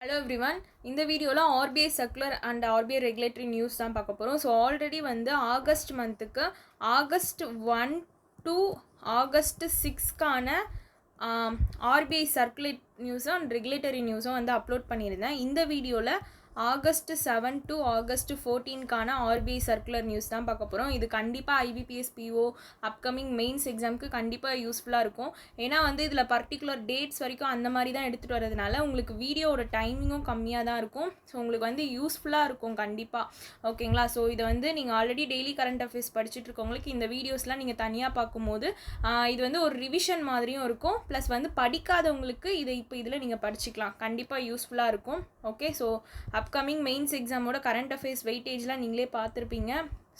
Hello everyone. இந்த வீடியோவில் RBI circular and RBI regulatory news தான் பார்க்க போகிறோம். ஸோ ஆல்ரெடி வந்து ஆகஸ்ட் மந்த்துக்கு ஆகஸ்ட் 1 to ஆகஸ்ட் 6க்கான RBI சர்க்குலேட் நியூஸும் அண்ட் ரெகுலேட்டரி நியூஸும் வந்து அப்லோட் பண்ணியிருந்தேன். இந்த வீடியோவில் ஆகஸ்ட் 7 to ஆகஸ்ட் 14க்கான RBI சர்க்குலர் நியூஸ் தான் பார்க்க போகிறோம். இது கண்டிப்பாக IBPS PO அப்கமிங் மெயின்ஸ் எக்ஸாமுக்கு கண்டிப்பாக யூஸ்ஃபுல்லாக இருக்கும். ஏன்னா வந்து இதில் பர்டிகுலர் டேட்ஸ் வரைக்கும் அந்த மாதிரி தான் எடுத்துகிட்டு வரதுனால உங்களுக்கு வீடியோவோட டைமிங்கும் கம்மியாக தான் இருக்கும். ஸோ உங்களுக்கு வந்து யூஸ்ஃபுல்லாக இருக்கும் கண்டிப்பாக. ஓகேங்களா? ஸோ இதை வந்து நீங்கள் ஆல்ரெடி டெய்லி கரண்ட் அஃபேர்ஸ் படிச்சுட்டு இருக்கவங்களுக்கு இந்த வீடியோஸ்லாம் நீங்கள் தனியாக பார்க்கும்போது இது வந்து ஒரு ரிவிஷன் மாதிரியும் இருக்கும். ப்ளஸ் வந்து படிக்காதவங்களுக்கு இதை இப்போ இதில் நீங்கள் படிச்சுக்கலாம். கண்டிப்பாக யூஸ்ஃபுல்லாக இருக்கும். ஓகே, ஸோ அப்கமிங் மெயின்ஸ் எக்ஸாமோட கரண்ட் அஃபேர்ஸ் வெயிட்டேஜ்லாம் நீங்களே பார்த்துருப்பீங்க.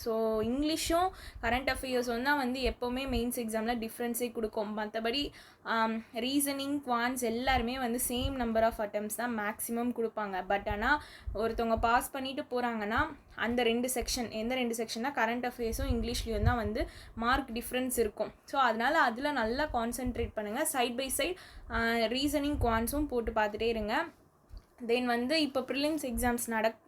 ஸோ இங்கிலீஷும் கரண்ட் அஃபேர்ஸும் தான் வந்து எப்போவுமே மெயின்ஸ் எக்ஸாமில் டிஃப்ரென்ஸே கொடுக்கும். மற்றபடி ரீசனிங் குவான்ஸ் எல்லாருமே வந்து சேம் நம்பர் ஆஃப் அட்டம்ஸ் தான் மேக்ஸிமம் கொடுப்பாங்க. பட் ஆனால் ஒருத்தவங்க பாஸ் பண்ணிட்டு போகிறாங்கன்னா அந்த ரெண்டு செக்ஷன், எந்த ரெண்டு செக்ஷன்னா கரண்ட் அஃபேர்ஸும் இங்கிலீஷ்லேயும் தான் வந்து மார்க் டிஃப்ரென்ஸ் இருக்கும். ஸோ அதனால் அதில் நல்லா கான்சென்ட்ரேட் பண்ணுங்கள். சைட் பை சைட் ரீசனிங் குவான்ஸும் போட்டு பார்த்துட்டே இருங்க. தென் வந்து இப்போ ப்ரிலிம்ஸ் எக்ஸாம்ஸ்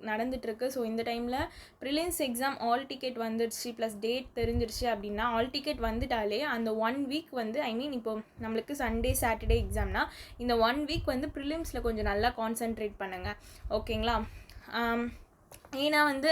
நடந்துகிட்ருக்கு. ஸோ இந்த டைமில் ப்ரிலிம்ஸ் எக்ஸாம் ஆல் டிக்கெட் வந்துடுச்சு ப்ளஸ் டேட் தெரிஞ்சிடுச்சு அப்படின்னா ஆல் டிக்கெட் வந்துட்டாலே அந்த 1 வீக் வந்து இப்போ நம்மளுக்கு சண்டே சாட்டர்டே எக்ஸாம்னா இந்த 1 வீக் வந்து ப்ரிலிம்ஸில் கொஞ்சம் நல்லா கான்சென்ட்ரேட் பண்ணுங்கள். ஓகேங்களா? ஏன்னா வந்து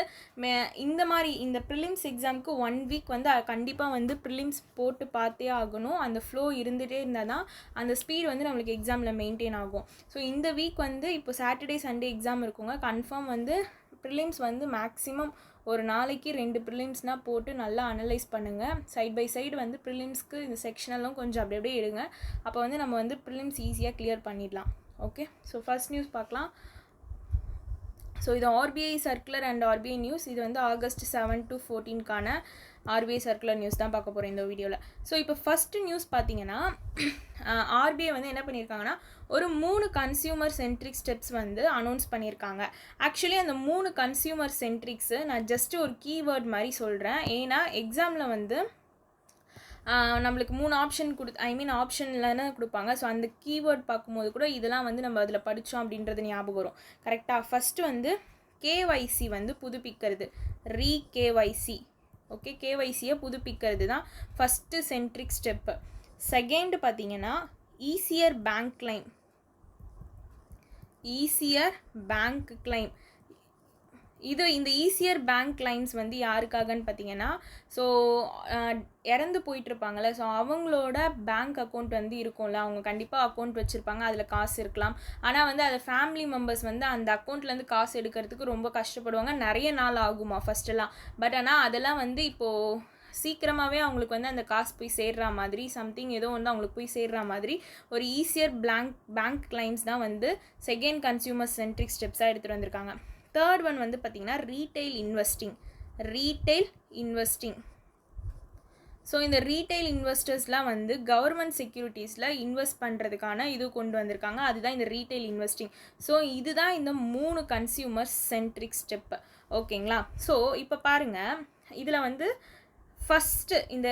இந்த ப்ரிலிம்ஸ் எக்ஸாமுக்கு 1 வீக் வந்து கண்டிப்பாக வந்து ப்ரிலிம்ஸ் போட்டு பார்த்தே ஆகணும். அந்த ஃப்ளோ இருந்துகிட்டே இருந்தால் தான் அந்த ஸ்பீட் வந்து நம்மளுக்கு எக்ஸாமில் மெயின்டைன் ஆகும். ஸோ இந்த வீக் வந்து இப்போ சாட்டர்டே சண்டே எக்ஸாம் இருக்குங்க. கன்ஃபார்ம் வந்து ப்ரிலிம்ஸ் வந்து மேக்ஸிமம் ஒரு நாளைக்கு 2 ப்ரிலிம்ஸ்னால் போட்டு நல்லா அனலைஸ் பண்ணுங்கள். சைட் பை சைடு வந்து ப்ரிலிம்ஸ்க்கு இந்த செக்ஷனெல்லாம் கொஞ்சம் அப்படி அப்படியே எடுங்க. அப்போ வந்து நம்ம வந்து ப்ரிலிம்ஸ் ஈஸியாக கிளியர் பண்ணிடலாம். ஓகே, ஸோ ஃபர்ஸ்ட் நியூஸ் பார்க்கலாம். ஸோ இது RBI circular and RBI news. இது வந்து August 7 to 14க்கான RBI circular news தான் பார்க்க போகிறோம் இந்த வீடியோவில். ஸோ இப்போ ஃபஸ்ட்டு நியூஸ் பார்த்தீங்கன்னா RBI வந்து என்ன பண்ணியிருக்காங்கன்னா ஒரு 3 கன்சியூமர் சென்ட்ரிக் ஸ்டெப்ஸ் வந்து அனௌன்ஸ் பண்ணியிருக்காங்க. ஆக்சுவலி அந்த 3 கன்சியூமர் சென்ட்ரிக்ஸு நான் ஜஸ்ட்டு ஒரு கீவேர்ட் மாதிரி சொல்கிறேன். ஏன்னா எக்ஸாமில் வந்து நம்மளுக்கு 3 ஆப்ஷன் ஆப்ஷன்லன்னு கொடுப்பாங்க. ஸோ அந்த கீவேர்ட் பார்க்கும்போது கூட இதெல்லாம் வந்து நம்ம அதில் படித்தோம் அப்படின்றது ஞாபகம் வரும். கரெக்டாக? ஃபஸ்ட்டு வந்து KYC வந்து புதுப்பிக்கிறது, KYC. ஓகே, KYCயை புதுப்பிக்கிறது தான் ஃபஸ்ட்டு சென்ட்ரிக் ஸ்டெப்பு. செகண்ட் பார்த்தீங்கன்னா ஈஸியர் பேங்க் கிளைம். இந்த ஈஸியர் பேங்க் கிளைம்ஸ் வந்து யாருக்காகன்னு பார்த்தீங்கன்னா, ஸோ இறந்து போயிட்டுருப்பாங்கள்ல, ஸோ அவங்களோட பேங்க் அக்கௌண்ட் வந்து இருக்கும்ல, அவங்க கண்டிப்பாக அக்கௌண்ட் வச்சுருப்பாங்க, அதில் காசு இருக்கலாம். ஆனால் வந்து அதை ஃபேமிலி மெம்பர்ஸ் வந்து அந்த அக்கௌண்ட்லேருந்து காசு எடுக்கிறதுக்கு ரொம்ப கஷ்டப்படுவாங்க. நிறைய நாள் ஆகுமா ஃபஸ்ட்டெல்லாம். பட் ஆனால் அதெல்லாம் வந்து இப்போது சீக்கிரமாகவே அவங்களுக்கு வந்து அந்த காசு போய் சேர்ற மாதிரி சம்திங் ஏதோ வந்து அவங்களுக்கு போய் சேர்ற மாதிரி ஒரு ஈஸியர் பேங்க் கிளைம்ஸ் தான் வந்து செகண்ட் கன்சியூமர் சென்ட்ரிக் ஸ்டெப்ஸாக எடுத்துகிட்டு வந்திருக்காங்க. தேர்ட் ஒன் வந்து பார்த்திங்கன்னா ரீட்டைல் இன்வெஸ்டிங். ஸோ இந்த ரீட்டைல் இன்வெஸ்டர்ஸ்லாம் வந்து கவர்மெண்ட் செக்யூரிட்டிஸில் இன்வெஸ்ட் பண்ணுறதுக்கான இது கொண்டு வந்திருக்காங்க. அதுதான் இந்த ரீட்டைல் இன்வெஸ்டிங். ஸோ இதுதான் இந்த 3 கன்சியூமர் சென்ட்ரிக் ஸ்டெப்பு. ஓகேங்களா? ஸோ இப்போ பாருங்கள், இதில் வந்து ஃபஸ்ட்டு இந்த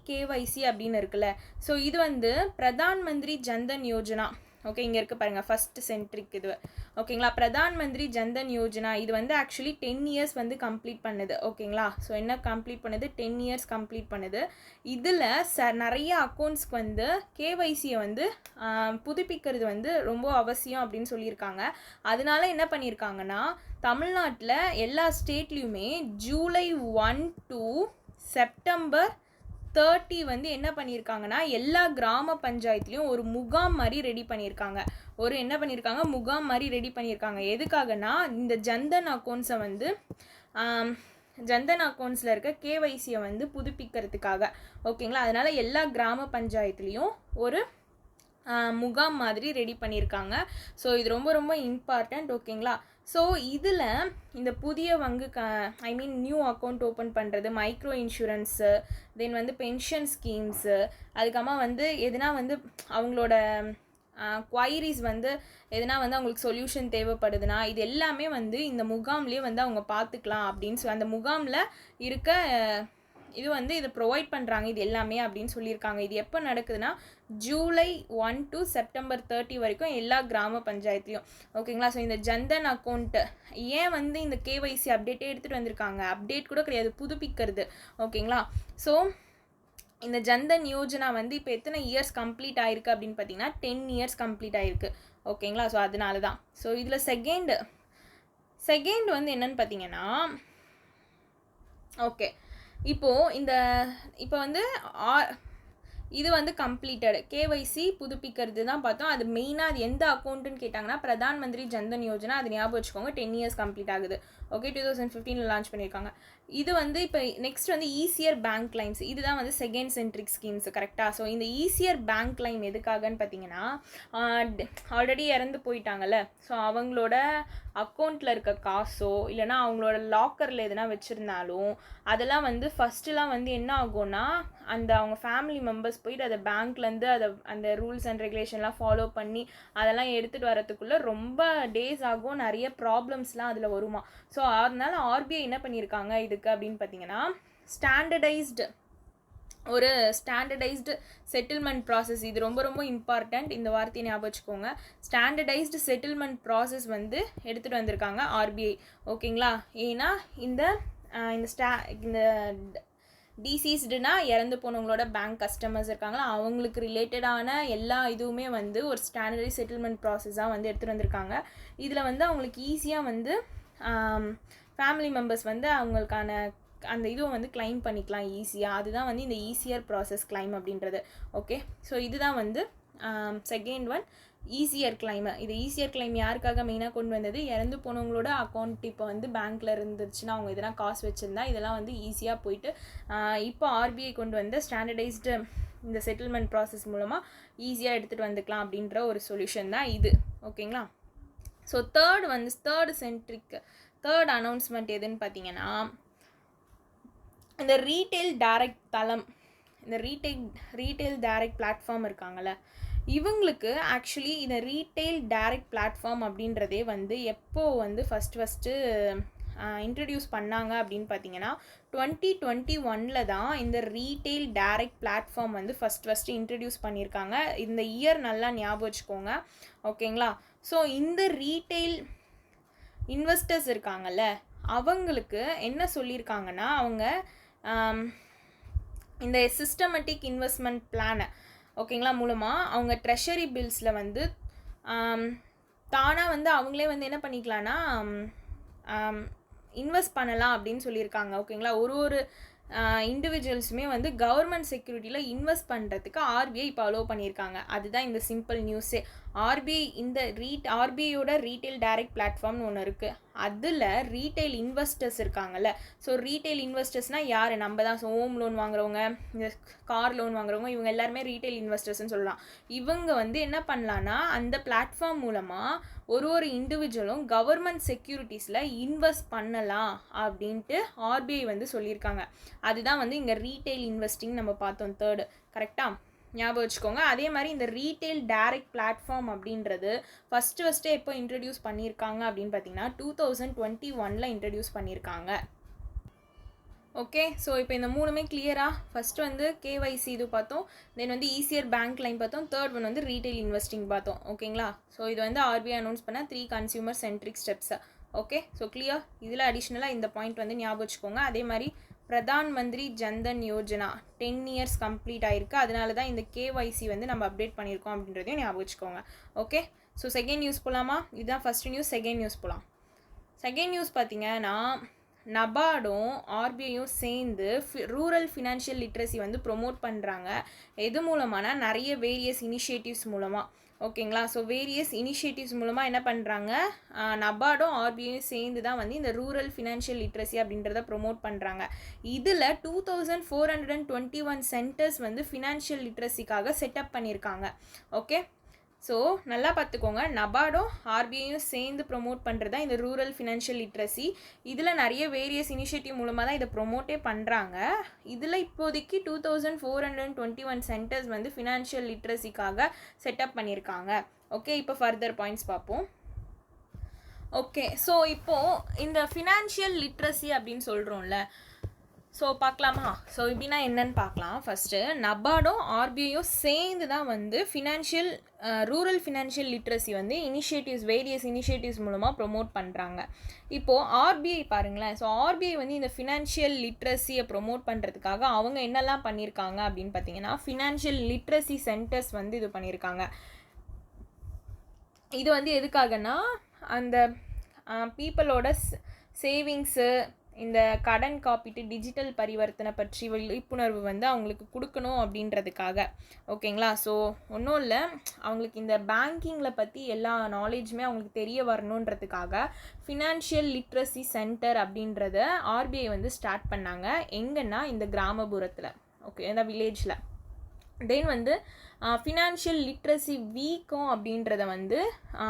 KYC அப்படின்னு இருக்குல்ல, ஸோ இது வந்து பிரதான் மந்திரி ஜன்தன் யோஜனா. ஓகே, இங்கே இருக்குது பாருங்கள் ஃபஸ்ட்டு சென்ட்ரிக் இது. ஓகேங்களா? பிரதான் மந்திரி ஜன்தன் யோஜனா இது வந்து ஆக்சுவலி 10 இயர்ஸ் வந்து கம்ப்ளீட் பண்ணுது. ஓகேங்களா? ஸோ என்ன கம்ப்ளீட் பண்ணுது? 10 இயர்ஸ் கம்ப்ளீட் பண்ணுது. இதில் நிறைய அக்கௌண்ட்ஸ்க்கு வந்து KYCயை வந்து புதுப்பிக்கிறது வந்து ரொம்ப அவசியம் அப்படின்னு சொல்லியிருக்காங்க. அதனால என்ன பண்ணியிருக்காங்கன்னா தமிழ்நாட்டில் எல்லா ஸ்டேட்லேயுமே ஜூலை 1 to செப்டம்பர் 30 வந்து என்ன பண்ணியிருக்காங்கன்னா எல்லா கிராம பஞ்சாயத்துலேயும் ஒரு முகாம் மாதிரி ரெடி பண்ணியிருக்காங்க. முகாம் மாதிரி ரெடி பண்ணியிருக்காங்க. எதுக்காகனா இந்த ஜன்தன் அக்கௌண்ட்ஸை வந்து ஜன்தன் அக்கௌண்ட்ஸில் இருக்க KYCயை வந்து புதுப்பிக்கிறதுக்காக. ஓகேங்களா? அதனால் எல்லா கிராம பஞ்சாயத்துலேயும் ஒரு முகாம் மாதிரி ரெடி பண்ணியிருக்காங்க. ஸோ இது ரொம்ப ரொம்ப இம்பார்ட்டண்ட். ஓகேங்களா? ஸோ இதில் இந்த புதிய வங்கு நியூ அக்கௌண்ட் ஓப்பன் பண்ணுறது, மைக்ரோ இன்சூரன்ஸு, தென் வந்து பென்ஷன் ஸ்கீம்ஸு, அதுக்கப்புறமா வந்து எதுனா வந்து அவங்களோட குவைரிஸ் வந்து எதுனா வந்து அவங்களுக்கு சொல்யூஷன் தேவைப்படுதுன்னா இது எல்லாமே வந்து இந்த முகாம்லேயே வந்து அவங்க பார்த்துக்கலாம் அப்படின்னு அந்த முகாமில் இருக்க இது வந்து இது ப்ரொவைட் பண்ணுறாங்க இது எல்லாமே அப்படின்னு சொல்லியிருக்காங்க. இது எப்போ நடக்குதுன்னா ஜூலை 1 to செப்டம்பர் 30 வரைக்கும் எல்லா கிராம பஞ்சாயத்துலையும். ஓகேங்களா. ஸோ இந்த ஜன்தன் அக்கௌண்ட்டு ஏன் வந்து இந்த கேஒய்சி அப்டேட்டே எடுத்துகிட்டு வந்திருக்காங்க, அப்டேட் கூட கிடையாது, புதுப்பிக்கிறது. ஓகேங்களா. ஸோ இந்த ஜன்தன் யோஜனா வந்து இப்போ எத்தனை இயர்ஸ் கம்ப்ளீட் ஆயிருக்கு அப்படின்னு பார்த்தீங்கன்னா 10 இயர்ஸ் கம்ப்ளீட் ஆயிருக்கு. ஓகேங்களா. ஸோ அதனால தான். ஸோ இதில் செகண்ட் வந்து என்னன்னு பார்த்தீங்கன்னா, ஓகே இப்போ வந்து இது வந்து கம்ப்ளீட்டட் கேஒய்சி புதுப்பிக்கிறது தான் பார்த்தோம். அது மெயினாக அது எந்த அக்கௌண்ட்டுன்னு கேட்டாங்கன்னா பிரதான் மந்திரி ஜன்தன் யோஜனா. அது ஞாபகம் வச்சுக்கோங்க. 10 இயர்ஸ் கம்ப்ளீட் ஆகுது. ஓகே 2015 லான்ச் பண்ணியிருக்காங்க. இது வந்து இப்போ நெக்ஸ்ட் வந்து ஈஸியர் பேங்க் கிளைம்ஸ். இதுதான் வந்து செகண்ட் சென்ட்ரிக் ஸ்கீம்ஸ். கரெக்டாக. ஸோ இந்த ஈஸியர் பேங்க் கிளைம் எதுக்காகன்னு பார்த்தீங்கன்னா ஆல்ரெடி இறந்து போயிட்டாங்கல்ல. ஸோ அவங்களோட அக்கௌண்ட்டில் இருக்க காசோ இல்லைனா அவங்களோட லாக்கரில் எதுனா வச்சுருந்தாலும் அதெல்லாம் வந்து ஃபஸ்ட்டுலாம் வந்து என்ன ஆகும்னா அந்த அவங்க ஃபேமிலி மெம்பர்ஸ் போயிட்டு அதை பேங்க்லேருந்து அந்த ரூல்ஸ் அண்ட் ரெகுலேஷன்லாம் ஃபாலோ பண்ணி அதெல்லாம் எடுத்துகிட்டு வரத்துக்குள்ளே ரொம்ப டேஸ் ஆகும். நிறைய ப்ராப்ளம்ஸ்லாம் அதில் வருமா. ஸோ அதனால ஆர்பிஐ என்ன பண்ணியிருக்காங்க இதுக்கு அப்படின்னு பார்த்தீங்கன்னா ஸ்டாண்டர்டைஸ்டு செட்டில்மெண்ட் ப்ராசஸ். இது ரொம்ப ரொம்ப இம்பார்ட்டண்ட். இந்த வார்த்தையை ஞாபகம் வச்சுக்கோங்க. ஸ்டாண்டர்டைஸ்டு செட்டில்மெண்ட் ப்ராசஸ் வந்து எடுத்துகிட்டு வந்திருக்காங்க ஆர்பிஐ. ஓகேங்களா. ஏன்னா இந்த டிசீஸ்டுனா இறந்து போனவங்களோட பேங்க் கஸ்டமர்ஸ் இருக்காங்களா அவங்களுக்கு ரிலேட்டடான எல்லா இதுவுமே வந்து ஒரு ஸ்டாண்டர்டைஸ் செட்டில்மெண்ட் ப்ராசஸாக வந்து எடுத்துகிட்டு வந்திருக்காங்க. இதில் வந்து அவங்களுக்கு ஈஸியாக வந்து ஃபேமிலி மெம்பர்ஸ் வந்து அவங்களுக்கான அந்த இதுவும் வந்து கிளைம் பண்ணிக்கலாம் ஈஸியாக. அதுதான் வந்து இந்த ஈஸியர் ப்ராசஸ் கிளைம் அப்படின்றது. ஓகே. ஸோ இதுதான் வந்து செகண்ட் ஒன் ஈஸியர் கிளைமு. இது ஈஸியர் கிளைம் யாருக்காக மெயினாக கொண்டு வந்தது, இறந்து போனவங்களோட அக்கௌண்ட் இப்போ வந்து பேங்க்கில் இருந்துச்சுன்னா அவங்க எதனா காசு வச்சுருந்தா இதெல்லாம் வந்து ஈஸியாக போயிட்டு இப்போ ஆர்பிஐ கொண்டு வந்த ஸ்டாண்டர்டைஸ்டு இந்த செட்டில்மெண்ட் ப்ராசஸ் மூலமாக ஈஸியாக எடுத்துகிட்டு வந்துக்கலாம் அப்படின்ற ஒரு சொல்யூஷன் தான் இது. ஓகேங்களா. ஸோ தேர்ட் அனௌன்ஸ்மெண்ட் எதுன்னு பார்த்தீங்கன்னா இந்த ரீட்டெயில் டைரக்ட் தளம், இந்த ரீட்டெயில் டைரக்ட் பிளாட்ஃபார்ம் இருக்காங்கள்ல இவங்களுக்கு ஆக்சுவலி இந்த ரீட்டெயில் டைரக்ட் பிளாட்ஃபார்ம் அப்படின்றதே வந்து எப்போ வந்து ஃபஸ்ட்டு இன்ட்ரடியூஸ் பண்ணாங்க அப்படின்னு பார்த்தீங்கன்னா 2021 தான் இந்த ரீட்டெயில் டைரக்ட் பிளாட்ஃபார்ம் வந்து ஃபஸ்ட்டு இன்ட்ரடியூஸ் பண்ணியிருக்காங்க. இந்த இயர் நல்லா ஞாபகம் வச்சுக்கோங்க. ஓகேங்களா. ஸோ இந்த ரீட்டெயில் இன்வெஸ்டர்ஸ் இருக்காங்கல்ல அவங்களுக்கு என்ன சொல்லியிருக்காங்கன்னா அவங்க இந்த சிஸ்டமேட்டிக் இன்வெஸ்ட்மெண்ட் பிளானை ஓகேங்களா மூலமாக அவங்க ட்ரெஷரி பில்ஸில் வந்து தானாக வந்து அவங்களே வந்து என்ன பண்ணிக்கலான்னா இன்வெஸ்ட் பண்ணலாம் அப்படின்னு சொல்லியிருக்காங்க. ஓகேங்களா. ஒரு இண்டிவிஜுவல்ஸுமே வந்து கவர்மெண்ட் செக்யூரிட்டியில் இன்வெஸ்ட் பண்ணுறதுக்கு ஆர்பிஐ இப்போ அலோவ் பண்ணியிருக்காங்க. அதுதான் இந்த சிம்பிள் நியூஸே. ஆர்பிஐயோட ரீட்டெயில் டைரக்ட் பிளாட்ஃபார்ம்னு ஒன்று இருக்குது. அதில் ரீட்டெயில் இன்வெஸ்டர்ஸ் இருக்காங்கல்ல. ஸோ ரீட்டெயில் இன்வெஸ்டர்ஸ்னால் யார், நம்ம தான். ஸோ ஹோம் லோன் வாங்குறவங்க, இந்த கார் லோன் வாங்குறவங்க, இவங்க எல்லாருமே ரீட்டெயில் இன்வெஸ்டர்ஸ்ன்னு சொல்லலாம். இவங்க வந்து என்ன பண்ணலான்னா அந்த பிளாட்ஃபார்ம் மூலமாக ஒரு இண்டிவிஜுவலும் கவர்மெண்ட் செக்யூரிட்டிஸில் இன்வெஸ்ட் பண்ணலாம் அப்படின்ட்டு ஆர்பிஐ வந்து சொல்லியிருக்காங்க. அதுதான் வந்து இங்கே ரீட்டெயில் இன்வெஸ்டிங் நம்ம பார்த்தோம் தேர்டு. கரெக்டாக ஞாபகம் வச்சுக்கோங்க. அதே மாதிரி இந்த ரீட்டெயில் டைரக்ட் பிளாட்ஃபார்ம் அப்படின்றது ஃபஸ்ட்டு எப்போ இன்ட்ரடியூஸ் பண்ணியிருக்காங்க அப்படின்னு பார்த்தீங்கன்னா 2021 இன்ட்ரடியூஸ் பண்ணியிருக்காங்க. ஓகே. ஸோ இப்போ இந்த மூணுமே கிளியராக ஃபஸ்ட்டு வந்து கேஒய்சி இது பார்த்தோம், தென் வந்து ஈஸியர் பேங்க் லைன் பார்த்தோம், தேர்ட் ஒன் வந்து ரீட்டெயில் இன்வெஸ்டிங் பார்த்தோம். ஓகேங்களா. ஸோ இது வந்து ஆர்பிஐ அனௌன்ஸ் பண்ண 3 கன்சியூமர் சென்ட்ரிக் ஸ்டெப்ஸை. ஓகே. So clear. இதில் அடிஷ்னலாக இந்த பாயிண்ட் வந்து ஞாபகம் வச்சுக்கோங்க. அதே மாதிரி பிரதான் மந்திரி ஜன்தன் யோஜனா 10 இயர்ஸ் கம்ப்ளீட் ஆகிருக்கு. அதனால தான் இந்த கேஒய்சி வந்து நம்ம அப்டேட் பண்ணியிருக்கோம் அப்படின்றதையும் ஞாபகம் வச்சுக்கோங்க. ஓகே. ஸோ செகண்ட் நியூஸ் போகலாமா. இதுதான் ஃபஸ்ட்டு நியூஸ். செகண்ட் நியூஸ் போகலாம். செகண்ட் நியூஸ் பார்த்தீங்கன்னா நபார்டும் ஆர்பிஐயும் சேர்ந்து ரூரல் ஃபினான்ஷியல் லிட்ரஸி வந்து ப்ரொமோட் பண்ணுறாங்க. எது மூலமானா நிறைய வேரியஸ் இனிஷியேட்டிவ்ஸ் மூலமாக. ஓகேங்களா. ஸோ வேரியஸ் இனிஷியேட்டிவ்ஸ் மூலமாக என்ன பண்ணுறாங்க, நபார்டும் ஆர்பிஐயும் சேர்ந்து தான் வந்து இந்த ரூரல் ஃபினான்ஷியல் லிட்ரஸி அப்படின்றத ப்ரொமோட் பண்ணுறாங்க. இதில் 2421 சென்டர்ஸ் வந்து ஃபினான்ஷியல் லிட்ரஸிக்காக செட்டப் பண்ணியிருக்காங்க. ஓகே. ஸோ நல்லா பார்த்துக்கோங்க. நபார்டும் ஆர்பிஐயும் சேர்ந்து ப்ரொமோட் பண்ணுறது தான் இந்த ரூரல் ஃபினான்ஷியல் லிட்ரஸி. இதில் நிறைய வேரியஸ் இனிஷியேட்டிவ் மூலமாக தான் இதை ப்ரொமோட்டே பண்ணுறாங்க. இதில் இப்போதைக்கு 2421 சென்டர்ஸ் வந்து ஃபினான்ஷியல் லிட்ரஸிக்காக செட்டப் பண்ணியிருக்காங்க. ஓகே. இப்போ ஃபர்தர் பாயிண்ட்ஸ் பார்ப்போம். ஓகே. ஸோ இப்போது இந்த ஃபினான்ஷியல் லிட்ரஸி அப்படின்னு சொல்கிறோம்ல, ஸோ பார்க்கலாமா? ஸோ இப்படின்னா என்னன்னு பார்க்கலாம். ஃபஸ்ட்டு நபார்டும் ஆர்பிஐயும் சேர்ந்து தான் வந்து ரூரல் ஃபினான்ஷியல் லிட்ரஸி வந்து வேரியஸ் இனிஷியேட்டிவ்ஸ் மூலமாக ப்ரொமோட் பண்ணுறாங்க. இப்போது ஆர்பிஐ பாருங்களேன். ஸோ ஆர்பிஐ வந்து இந்த ஃபினான்ஷியல் லிட்ரஸியை ப்ரொமோட் பண்ணுறதுக்காக அவங்க என்னெல்லாம் பண்ணியிருக்காங்க அப்படின்னு பார்த்தீங்கன்னா, ஃபினான்ஷியல் லிட்ரஸி சென்டர்ஸ் வந்து இது பண்ணியிருக்காங்க. இது வந்து எதுக்காகனா அந்த பீப்புளோட சேவிங்ஸு, இந்த கடன் காப்பீட்டு, டிஜிட்டல் பரிவர்த்தனை பற்றி விழிப்புணர்வு வந்து அவங்களுக்கு கொடுக்கணும் அப்படின்றதுக்காக. ஓகேங்களா? ஸோ ஒன்றும் இல்லை, அவங்களுக்கு இந்த பேங்கிங்கில் பற்றி எல்லா நாலேஜுமே அவங்களுக்கு தெரிய வரணுன்றதுக்காக ஃபினான்ஷியல் லிட்ரஸி சென்டர் அப்படின்றத ஆர்பிஐ வந்து ஸ்டார்ட் பண்ணாங்க. எங்கன்னா இந்த கிராமப்புறத்தில், ஓகே, இந்த வில்லேஜில். தென் வந்து ஃபினான்ஷியல் லிட்ரஸி வீக்கும் அப்படின்றத வந்து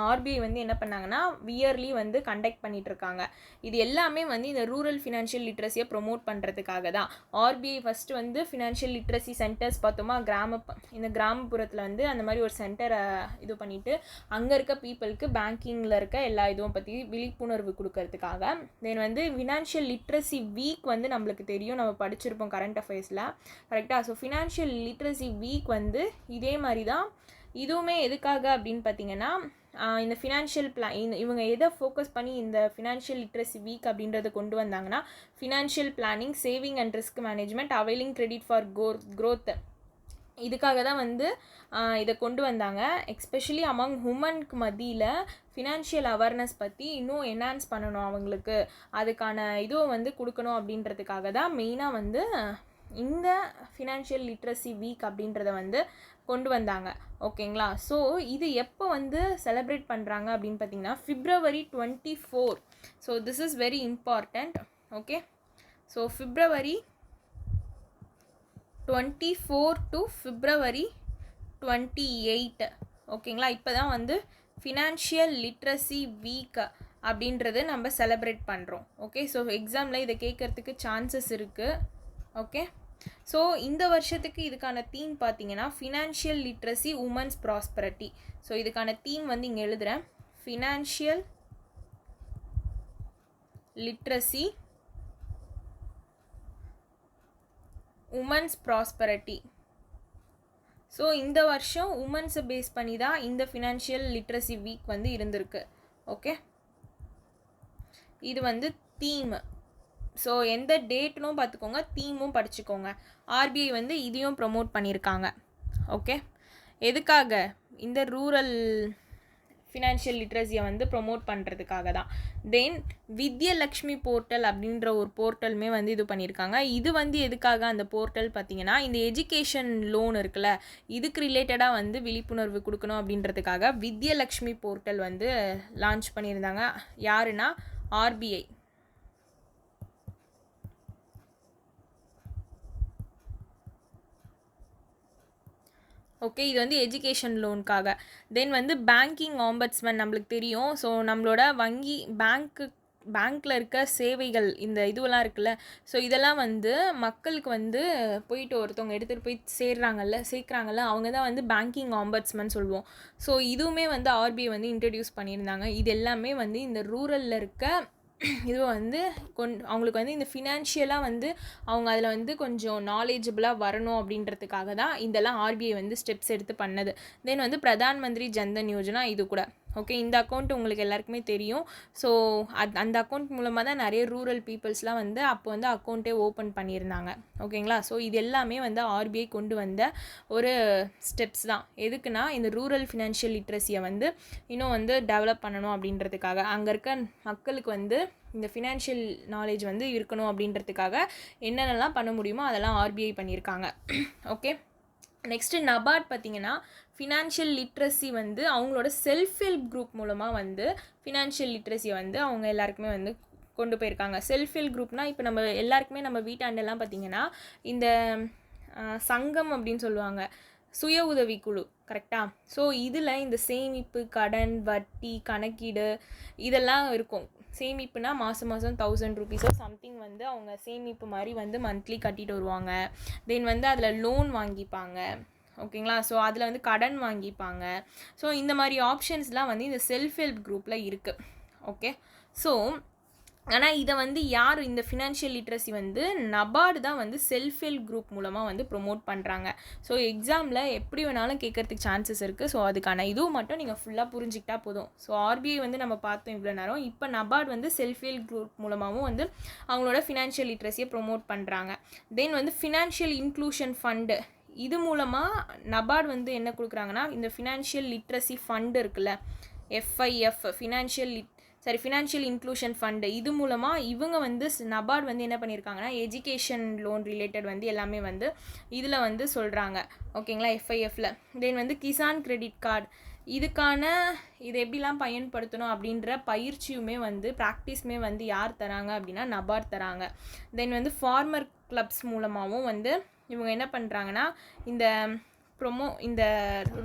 ஆர்பிஐ வந்து என்ன பண்ணாங்கன்னா இயர்லி வந்து கண்டக்ட் பண்ணிகிட்ருக்காங்க. இது எல்லாமே வந்து இந்த ரூரல் ஃபினான்ஷியல் லிட்ரஸியை ப்ரொமோட் பண்ணுறதுக்காக தான். ஆர்பிஐ ஃபஸ்ட்டு வந்து ஃபினான்ஷியல் லிட்ரஸி சென்டர்ஸ் பார்த்தோமா, இந்த கிராமப்புறத்தில் வந்து அந்த மாதிரி ஒரு சென்டரை இது பண்ணிவிட்டு அங்கே இருக்க பீப்புளுக்கு பேங்கிங்கில் இருக்க எல்லா இதுவும் பற்றி விழிப்புணர்வு கொடுக்கறதுக்காக. தென் வந்து ஃபினான்ஷியல் லிட்ரஸி வீக் வந்து நம்மளுக்கு தெரியும், நம்ம படிச்சிருப்போம் கரண்ட் அஃபேர்ஸில், கரெக்டாக? ஸோ ஃபினான்ஷியல் லிட்ரஸி வீக் வந்து இதே மாதிரி தான். இதுவுமே எதுக்காக அப்படின்னு பார்த்தீங்கன்னா, இந்த ஃபினான்ஷியல் இவங்க எதை ஃபோக்கஸ் பண்ணி இந்த ஃபினான்ஷியல் லிட்ரஸி வீக் அப்படின்றத கொண்டு வந்தாங்கன்னா, financial planning, saving and risk management, availing credit for growth, இதுக்காக தான் வந்து இதை கொண்டு வந்தாங்க. எஸ்பெஷலி அமங் உமனுக்கு மத்தியில் ஃபினான்ஷியல் அவேர்னஸ் பற்றி இன்னும் என்ஹான்ஸ் பண்ணணும், அவங்களுக்கு அதுக்கான இதுவும் வந்து கொடுக்கணும் அப்படின்றதுக்காக தான் மெயினாக வந்து இந்த ஃபினான்ஷியல் லிட்ரஸி வீக் அப்படின்றத வந்து கொண்டு வந்தாங்க. ஓகேங்களா? ஸோ இது எப்போ வந்து செலிப்ரேட் பண்ணுறாங்க அப்படின்னு பார்த்தீங்கன்னா, February 24. So this is very important. Okay, so February 24 to February 28. ஓகேங்களா? இப்போ தான் வந்து ஃபினான்ஷியல் லிட்ரஸி வீக் அப்படின்றது நம்ம செலிப்ரேட் பண்ணுறோம். ஓகே, ஸோ எக்ஸாமில் இதை கேட்குறதுக்கு சான்சஸ் இருக்குது. ஓகே, ஸோ இந்த வருஷத்துக்கு இதுக்கான தீம் பார்த்தீங்கன்னா financial literacy women's prosperity. So இதுக்கான தீம் வந்து இங்கே எழுதுகிறேன், financial literacy women's prosperity. So இந்த வருஷம் உமன்ஸை பேஸ் பண்ணி தான் இந்த ஃபினான்ஷியல் லிட்ரஸி வீக் வந்து இருந்திருக்கு. ஓகே, இது வந்து தீம். ஸோ எந்த டேட்னும் பார்த்துக்கோங்க, தீமும் படிச்சுக்கோங்க. ஆர்பிஐ வந்து இதையும் ப்ரொமோட் பண்ணியிருக்காங்க. ஓகே, எதுக்காக? இந்த ரூரல் ஃபினான்ஷியல் லிட்ரஸியை வந்து ப்ரொமோட் பண்ணுறதுக்காக தான். தென் வித்யலக்ஷ்மி போர்ட்டல் அப்படின்ற ஒரு போர்ட்டலுமே வந்து இது பண்ணியிருக்காங்க. இது வந்து எதுக்காக அந்த போர்ட்டல் பார்த்தீங்கன்னா, இந்த எஜுகேஷன் லோன் இருக்குல்ல, இதுக்கு ரிலேட்டடாக வந்து விழிப்புணர்வு கொடுக்கணும் அப்படின்றதுக்காக வித்யலக்ஷ்மி போர்ட்டல் வந்து லான்ச் பண்ணியிருந்தாங்க. யாருன்னா ஆர்பிஐ. ஓகே, இது வந்து எஜுகேஷன் லோனுக்காக. தென் வந்து பேங்கிங் ஆம்பட்ஸ்மேன் நம்மளுக்கு தெரியும். ஸோ நம்மளோட பேங்க்கில் இருக்க சேவைகள், இந்த இதுவெல்லாம் இருக்குல்ல, ஸோ இதெல்லாம் வந்து மக்களுக்கு வந்து போயிட்டு ஒருத்தவங்க எடுத்துகிட்டு போய் சேர்க்குறாங்கல்ல, அவங்க தான் வந்து பேங்கிங் ஆம்பட்ஸ்மேன் சொல்லுவோம். ஸோ இதுவுமே வந்து ஆர்பிஐ வந்து இன்ட்ரடியூஸ் பண்ணியிருந்தாங்க. இது எல்லாமே வந்து இந்த ரூரலில் இருக்க இது வந்து அவங்களுக்கு வந்து இந்த ஃபினான்ஷியலாக வந்து அவங்க அதில் வந்து கொஞ்சம் நாலேஜபிளாக வரணும் அப்படின்றதுக்காக தான் இதெல்லாம் ஆர்பிஐ வந்து ஸ்டெப்ஸ் எடுத்து பண்ணது. தென் வந்து பிரதான் மந்திரி ஜன்தன் யோஜனா, இது கூட ஓகே, இந்த அக்கௌண்ட் உங்களுக்கு எல்லாருக்குமே தெரியும். ஸோ அந்த அக்கௌண்ட் மூலமாக தான் நிறைய ரூரல் பீப்புள்ஸ்லாம் வந்து அப்போ வந்து அக்கௌண்ட்டே ஓப்பன் பண்ணியிருந்தாங்க. ஓகேங்களா? ஸோ இது எல்லாமே வந்து ஆர்பிஐ கொண்டு வந்த ஒரு ஸ்டெப்ஸ் தான். எதுக்குன்னா, இந்த ரூரல் ஃபினான்ஷியல் லிட்ரஸியை வந்து இன்னும் வந்து டெவலப் பண்ணணும் அப்படின்றதுக்காக, அங்கே இருக்க மக்களுக்கு வந்து இந்த ஃபினான்ஷியல் நாலேஜ் வந்து இருக்கணும் அப்படின்றதுக்காக என்னென்னலாம் பண்ண முடியுமோ அதெல்லாம் ஆர்பிஐ பண்ணியிருக்காங்க. ஓகே, நெக்ஸ்ட்டு நபார்ட் பார்த்திங்கன்னா ஃபினான்ஷியல் லிட்ரஸி வந்து அவங்களோட செல்ஃப் ஹெல்ப் குரூப் மூலமாக வந்து ஃபினான்ஷியல் லிட்ரஸியை வந்து அவங்க எல்லாருக்குமே வந்து கொண்டு போயிருக்காங்க. செல்ஃப் ஹெல்ப் குரூப்னால் இப்போ நம்ம எல்லாருக்குமே நம்ம வீட்டாண்டெல்லாம் பார்த்திங்கன்னா இந்த சங்கம் அப்படின்னு சொல்லுவாங்க, சுய உதவி குழு, கரெக்டாக? ஸோ இதில் இந்த சேமிப்பு, கடன், வட்டி, கணக்கீடு இதெல்லாம் இருக்கும். சேமிப்புனா மாதம் 1000 rupees சம்திங் வந்து அவங்க சேமிப்பு மாதிரி வந்து மந்த்லி கட்டிட்டு வருவாங்க. தென் வந்து அதில் லோன் வாங்கிப்பாங்க. ஓகேங்களா? ஸோ அதில் வந்து கடன் வாங்கிப்பாங்க. ஸோ இந்த மாதிரி ஆப்ஷன்ஸ்லாம் வந்து இந்த செல்ஃப் ஹெல்ப் குரூப்பில் இருக்குது. ஓகே, ஸோ ஆனால் இதை வந்து யார் இந்த ஃபினான்ஷியல் லிட்ரஸி வந்து நபார்டு தான் வந்து செல்ஃப் ஹெல்ப் குரூப் மூலமாக வந்து ப்ரொமோட் பண்ணுறாங்க. ஸோ எக்ஸாமில் எப்படி வேணாலும் கேட்கறதுக்கு சான்சஸ் இருக்குது. ஸோ அதுக்கான இதுவும் மட்டும் நீங்கள் ஃபுல்லாக புரிஞ்சிக்கிட்டா போதும். ஸோ ஆர்பிஐ வந்து நம்ம பார்த்தோம் இவ்வளோ நேரம். இப்போ நபார்டு வந்து செல்ஃப் ஹெல்ப் குரூப் மூலமாகவும் வந்து அவங்களோட ஃபினான்ஷியல் லிட்ரஸியை ப்ரொமோட் பண்ணுறாங்க. தென் வந்து ஃபினான்ஷியல் இன்க்ளூஷன் ஃபண்டு, இது மூலமாக நபார்டு வந்து என்ன கொடுக்குறாங்கன்னா, இந்த ஃபினான்ஷியல் லிட்ரஸி ஃபண்டு இருக்குல்ல, எஃப்ஐஎஃப் ஃபினான்ஷியல் இன்க்ளூஷன் ஃபண்டு, இது மூலமாக இவங்க வந்து நபார்டு வந்து என்ன பண்ணியிருக்காங்கன்னா எஜுகேஷன் லோன் ரிலேட்டட் வந்து எல்லாமே வந்து இதில் வந்து சொல்கிறாங்க. ஓகேங்களா, எஃப்ஐஎஃப்ல. தென் வந்து கிசான் கிரெடிட் கார்டு, இதுக்கான இது எப்படிலாம் பயன்படுத்தணும் அப்படின்ற பயிற்சியுமே வந்து ப்ராக்டிஸுமே வந்து யார் தராங்க அப்படின்னா நபார்டு தராங்க. தென் வந்து ஃபார்மர் கிளப்ஸ் மூலமாகவும் வந்து இவங்க என்ன பண்ணுறாங்கன்னா இந்த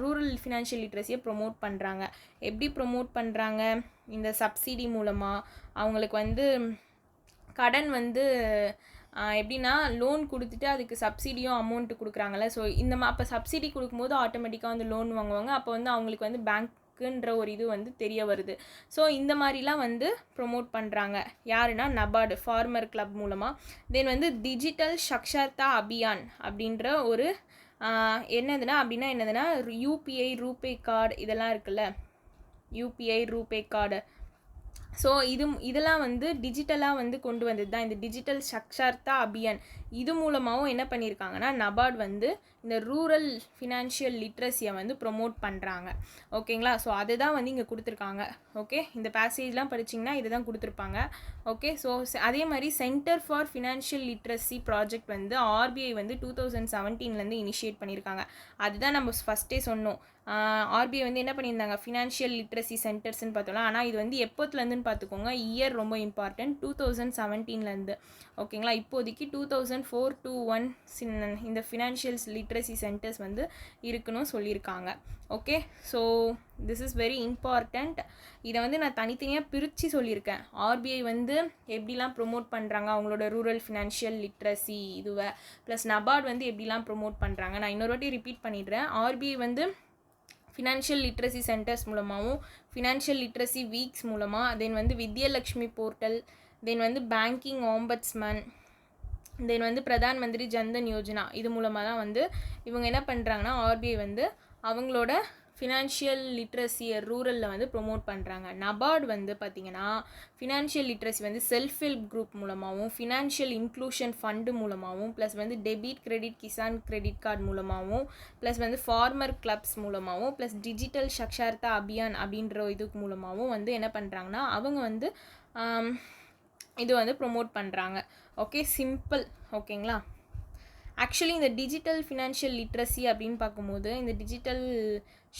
ரூரல் ஃபினான்ஷியல் லிட்ரஸியை ப்ரொமோட் பண்ணுறாங்க. எப்படி ப்ரொமோட் பண்ணுறாங்க? இந்த சப்சிடி மூலமாக அவங்களுக்கு வந்து கடன் வந்து எப்படின்னா லோன் கொடுத்துட்டு அதுக்கு சப்சிடியும் அமௌண்ட்டு கொடுக்குறாங்கல்ல. ஸோ அப்போ சப்சிடி கொடுக்கும்போது ஆட்டோமேட்டிக்காக வந்து லோன் வாங்குவாங்க. அப்போ வந்து அவங்களுக்கு வந்து பேங்க்குன்ற ஒரு இது வந்து தெரிய வருது. ஸோ இந்த மாதிரிலாம் வந்து ப்ரொமோட் பண்ணுறாங்க. யாருன்னா நபார்டு ஃபார்மர் கிளப் மூலமாக. தென் வந்து டிஜிட்டல் சக்ஷர்தா அபியான் அப்படின்ற ஒரு என்னதுன்னா யூபிஐ ரூபே கார்டு இதெல்லாம் இருக்குல்ல, யூபிஐ ரூபே கார்டு. ஸோ இதெல்லாம் வந்து டிஜிட்டலாக வந்து கொண்டு வந்தது தான் இந்த டிஜிட்டல் சக்ஷர்தா அபியான். இது மூலமாகவும் என்ன பண்ணியிருக்காங்கன்னா நபார்டு வந்து இந்த ரூரல் ஃபினான்ஷியல் லிட்ரஸியை வந்து ப்ரொமோட் பண்ணுறாங்க. ஓகேங்களா, ஸோ அதை தான் வந்து இங்கே கொடுத்துருக்காங்க. ஓகே, இந்த பேசேஜ்லாம் படிச்சிங்கன்னா இதை தான் கொடுத்துருப்பாங்க. ஓகே, ஸோ அதே மாதிரி centre for financial literacy project வந்து ஆர்பிஐ வந்து 2017 இனிஷியேட் பண்ணியிருக்காங்க. அதுதான் நம்ம ஃபஸ்ட்டே சொன்னோம். ஆர்பிஐ வந்து என்ன பண்ணியிருந்தாங்க, ஃபினான்ஷியல் லிட்ரஸி சென்டர்ஸ்ன்னு பார்த்தோம்னா. ஆனால் இது வந்து எப்போத்துலேருந்துன்னு பார்த்துக்கோங்க, இயர் ரொம்ப இம்பார்ட்டன்ட், 2017. ஓகேங்களா, இப்போதைக்கு 2004 to 2021 இந்த ஃபினான்ஷியல் லிட்ரஸி சென்டர்ஸ் வந்து இருக்குன்னு சொல்லியிருக்காங்க. Okay, so this is very important. இதை வந்து நான் தனித்தனியாக பிரித்து சொல்லியிருக்கேன். ஆர்பிஐ வந்து எப்படிலாம் ப்ரொமோட் பண்ணுறாங்க அவங்களோட ரூரல் ஃபினான்ஷியல் லிட்ரஸி இதுவை, ப்ளஸ் நபார்டு வந்து எப்படிலாம் ப்ரொமோட் பண்ணுறாங்க. நான் இன்னொரு வாட்டி ரிப்பீட் பண்ணிடுறேன். ஆர்பிஐ வந்து ஃபினான்ஷியல் லிட்ரஸி சென்டர்ஸ் மூலமாகவும் ஃபினான்ஷியல் லிட்ரஸி வீக்ஸ் மூலமாக, தென் வந்து வித்யலக்ஷ்மி போர்ட்டல், தென் வந்து பேங்கிங் ஆம்பட்ஸ்மேன், தென் வந்து பிரதான் மந்திரி ஜன்தன் யோஜனா, இது மூலமாக தான் வந்து இவங்க என்ன பண்ணுறாங்கன்னா ஆர்பிஐ வந்து அவங்களோட ஃபினான்ஷியல் லிட்ரஸியை ரூரலில் வந்து ப்ரொமோட் பண்ணுறாங்க. நபார்டு வந்து பார்த்திங்கன்னா ஃபினான்ஷியல் லிட்ரஸி வந்து செல்ஃப் ஹெல்ப் குரூப் மூலமாகவும் ஃபினான்ஷியல் இன்க்ளூஷன் ஃபண்டு மூலமாகவும் ப்ளஸ் வந்து debit credit Kisan credit card மூலமாகவும் ப்ளஸ் வந்து ஃபார்மர் கிளப்ஸ் மூலமாகவும் ப்ளஸ் டிஜிட்டல் சக்ஷர்தா அபியான் அப்படின்ற இதுக்கு மூலமாகவும் வந்து என்ன பண்ணுறாங்கன்னா அவங்க வந்து இது வந்து ப்ரொமோட் பண்ணுறாங்க. Okay, simple. ஓகேங்களா, ஆக்சுவலி இந்த டிஜிட்டல் ஃபினான்ஷியல் லிட்ரஸி அப்படின்னு பார்க்கும்போது இந்த டிஜிட்டல்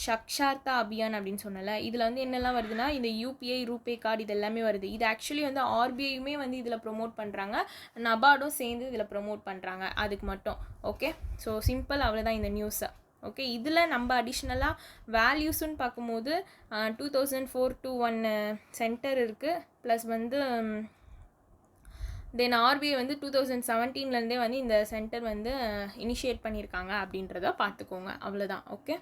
சக்ஷர்தா அபியான் அப்படின்னு சொன்னல, இதில் வந்து என்னெல்லாம் வருதுன்னா இந்த யூபிஐ ரூபே கார்டு இது எல்லாமே வருது. இது ஆக்சுவலி வந்து ஆர்பிஐயுமே வந்து இதில் ப்ரொமோட் பண்ணுறாங்க, நபார்டும் சேர்ந்து இதில் ப்ரொமோட் பண்ணுறாங்க அதுக்கு மட்டும். ஓகே, ஸோ சிம்பிள், அவ்வளோதான் இந்த நியூஸை. ஓகே, இதில் நம்ம அடிஷ்னலாக வேல்யூஸ்ன்னு பார்க்கும்போது 2004 to 2021 சென்டர் இருக்குது. ப்ளஸ் வந்து தென் ஆர்பிஐ வந்து 2017 வந்து இந்த சென்டர் வந்து இனிஷியேட் பண்ணியிருக்காங்க அப்படின்றத பார்த்துக்கோங்க, அவ்வளோதான். ஓகே,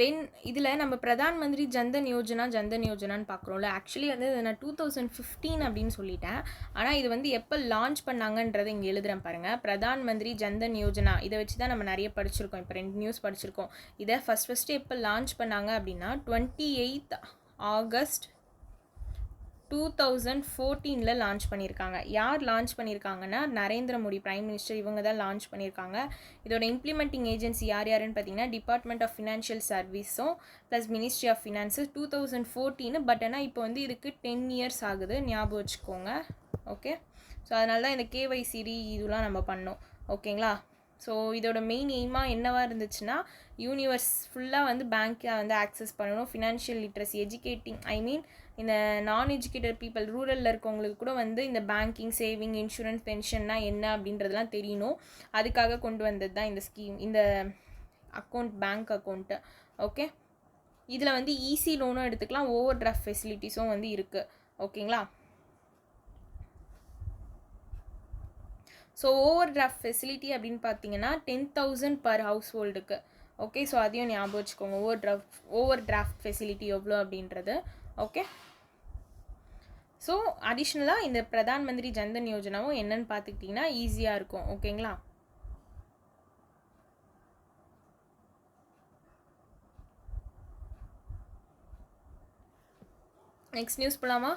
தென் இதில் நம்ம பிரதான் மந்திரி ஜன்தன் யோஜனான்னு பார்க்குறோம்ல. ஆக்சுவலி வந்து நான் 2015 அப்படின்னு சொல்லிட்டேன். ஆனால் இது வந்து எப்போ லான்ச் பண்ணாங்கன்றதை இங்கே எழுதுகிறேன் பாருங்கள். பிரதான் மந்திரி ஜன்தன் யோஜனா இதை வச்சு தான் நம்ம நிறைய படிச்சிருக்கோம். இப்போ 2 நியூஸ் படிச்சிருக்கோம். இதை ஃபஸ்ட்டு எப்போ லான்ச் பண்ணாங்க அப்படின்னா 28 ஆகஸ்ட் 2014 லான்ச் பண்ணியிருக்காங்க. யார் லான்ச் பண்ணியிருக்காங்கன்னா நரேந்திர மோடி பிரைம் மினிஸ்டர், இவங்க தான் லான்ச் பண்ணியிருக்காங்க. இதோட இம்ப்ளிமெண்டிங் ஏஜென்சி யாருன்னு பார்த்தீங்கன்னா டிபார்ட்மெண்ட் ஆஃப் ஃபினான்ஷியல் சர்வீஸும் plus ministry of finance 2014. But ஆனால் இப்போ வந்து இதுக்கு 10 இயர்ஸ் ஆகுது, ஞாபகம் வச்சுக்கோங்க. ஓகே, ஸோ அதனால தான் இந்த கேஒய்சிடி இதெல்லாம் நம்ம பண்ணோம். ஓகேங்களா, ஸோ இதோட மெயின் எய்மாக என்னவாக இருந்துச்சுன்னா யூனிவர்ஸ் ஃபுல்லாக வந்து பேங்க்கை வந்து ஆக்சஸ் பண்ணணும், ஃபினான்ஷியல் லிட்ரஸி எஜுகேட்டிங், ஐ மீன் இந்த நான் எஜுகேட்டட் பீப்புள் ரூரலில் இருக்கவங்களுக்கு கூட வந்து இந்த பேங்கிங், சேவிங், இன்சூரன்ஸ், பென்ஷன்னா என்ன அப்படின்றதெல்லாம் தெரியணும். அதுக்காக கொண்டு வந்தது தான் இந்த ஸ்கீம், இந்த அக்கௌண்ட், பேங்க் அக்கௌண்ட்டு. ஓகே, இதில் வந்து ஈஸி லோனும் எடுத்துக்கலாம், ஓவர் டிராஃப்ட் ஃபெசிலிட்டிஸும் வந்து இருக்குது. ஓகேங்களா, ஸோ ஓவர் டிராஃப்ட் ஃபெசிலிட்டி அப்படின்னு பார்த்தீங்கன்னா 10,000 பர் ஹவுஸ் ஹோல்டுக்கு. ஓகே, ஸோ அதையும் ஞாபகம் வச்சுக்கோங்க, ஓவர் டிராஃப்ட் ஃபெசிலிட்டி எவ்வளோ அப்படின்றது. ஓகே, ஸோ அடிஷ்னலாக இந்த பிரதான் மந்திரி ஜன்தன் யோஜனாவும் என்னன்னு பார்த்துக்கிட்டிங்கன்னா ஈஸியாக இருக்கும். ஓகேங்களா? நெக்ஸ்ட் நியூஸ் போகலாமா?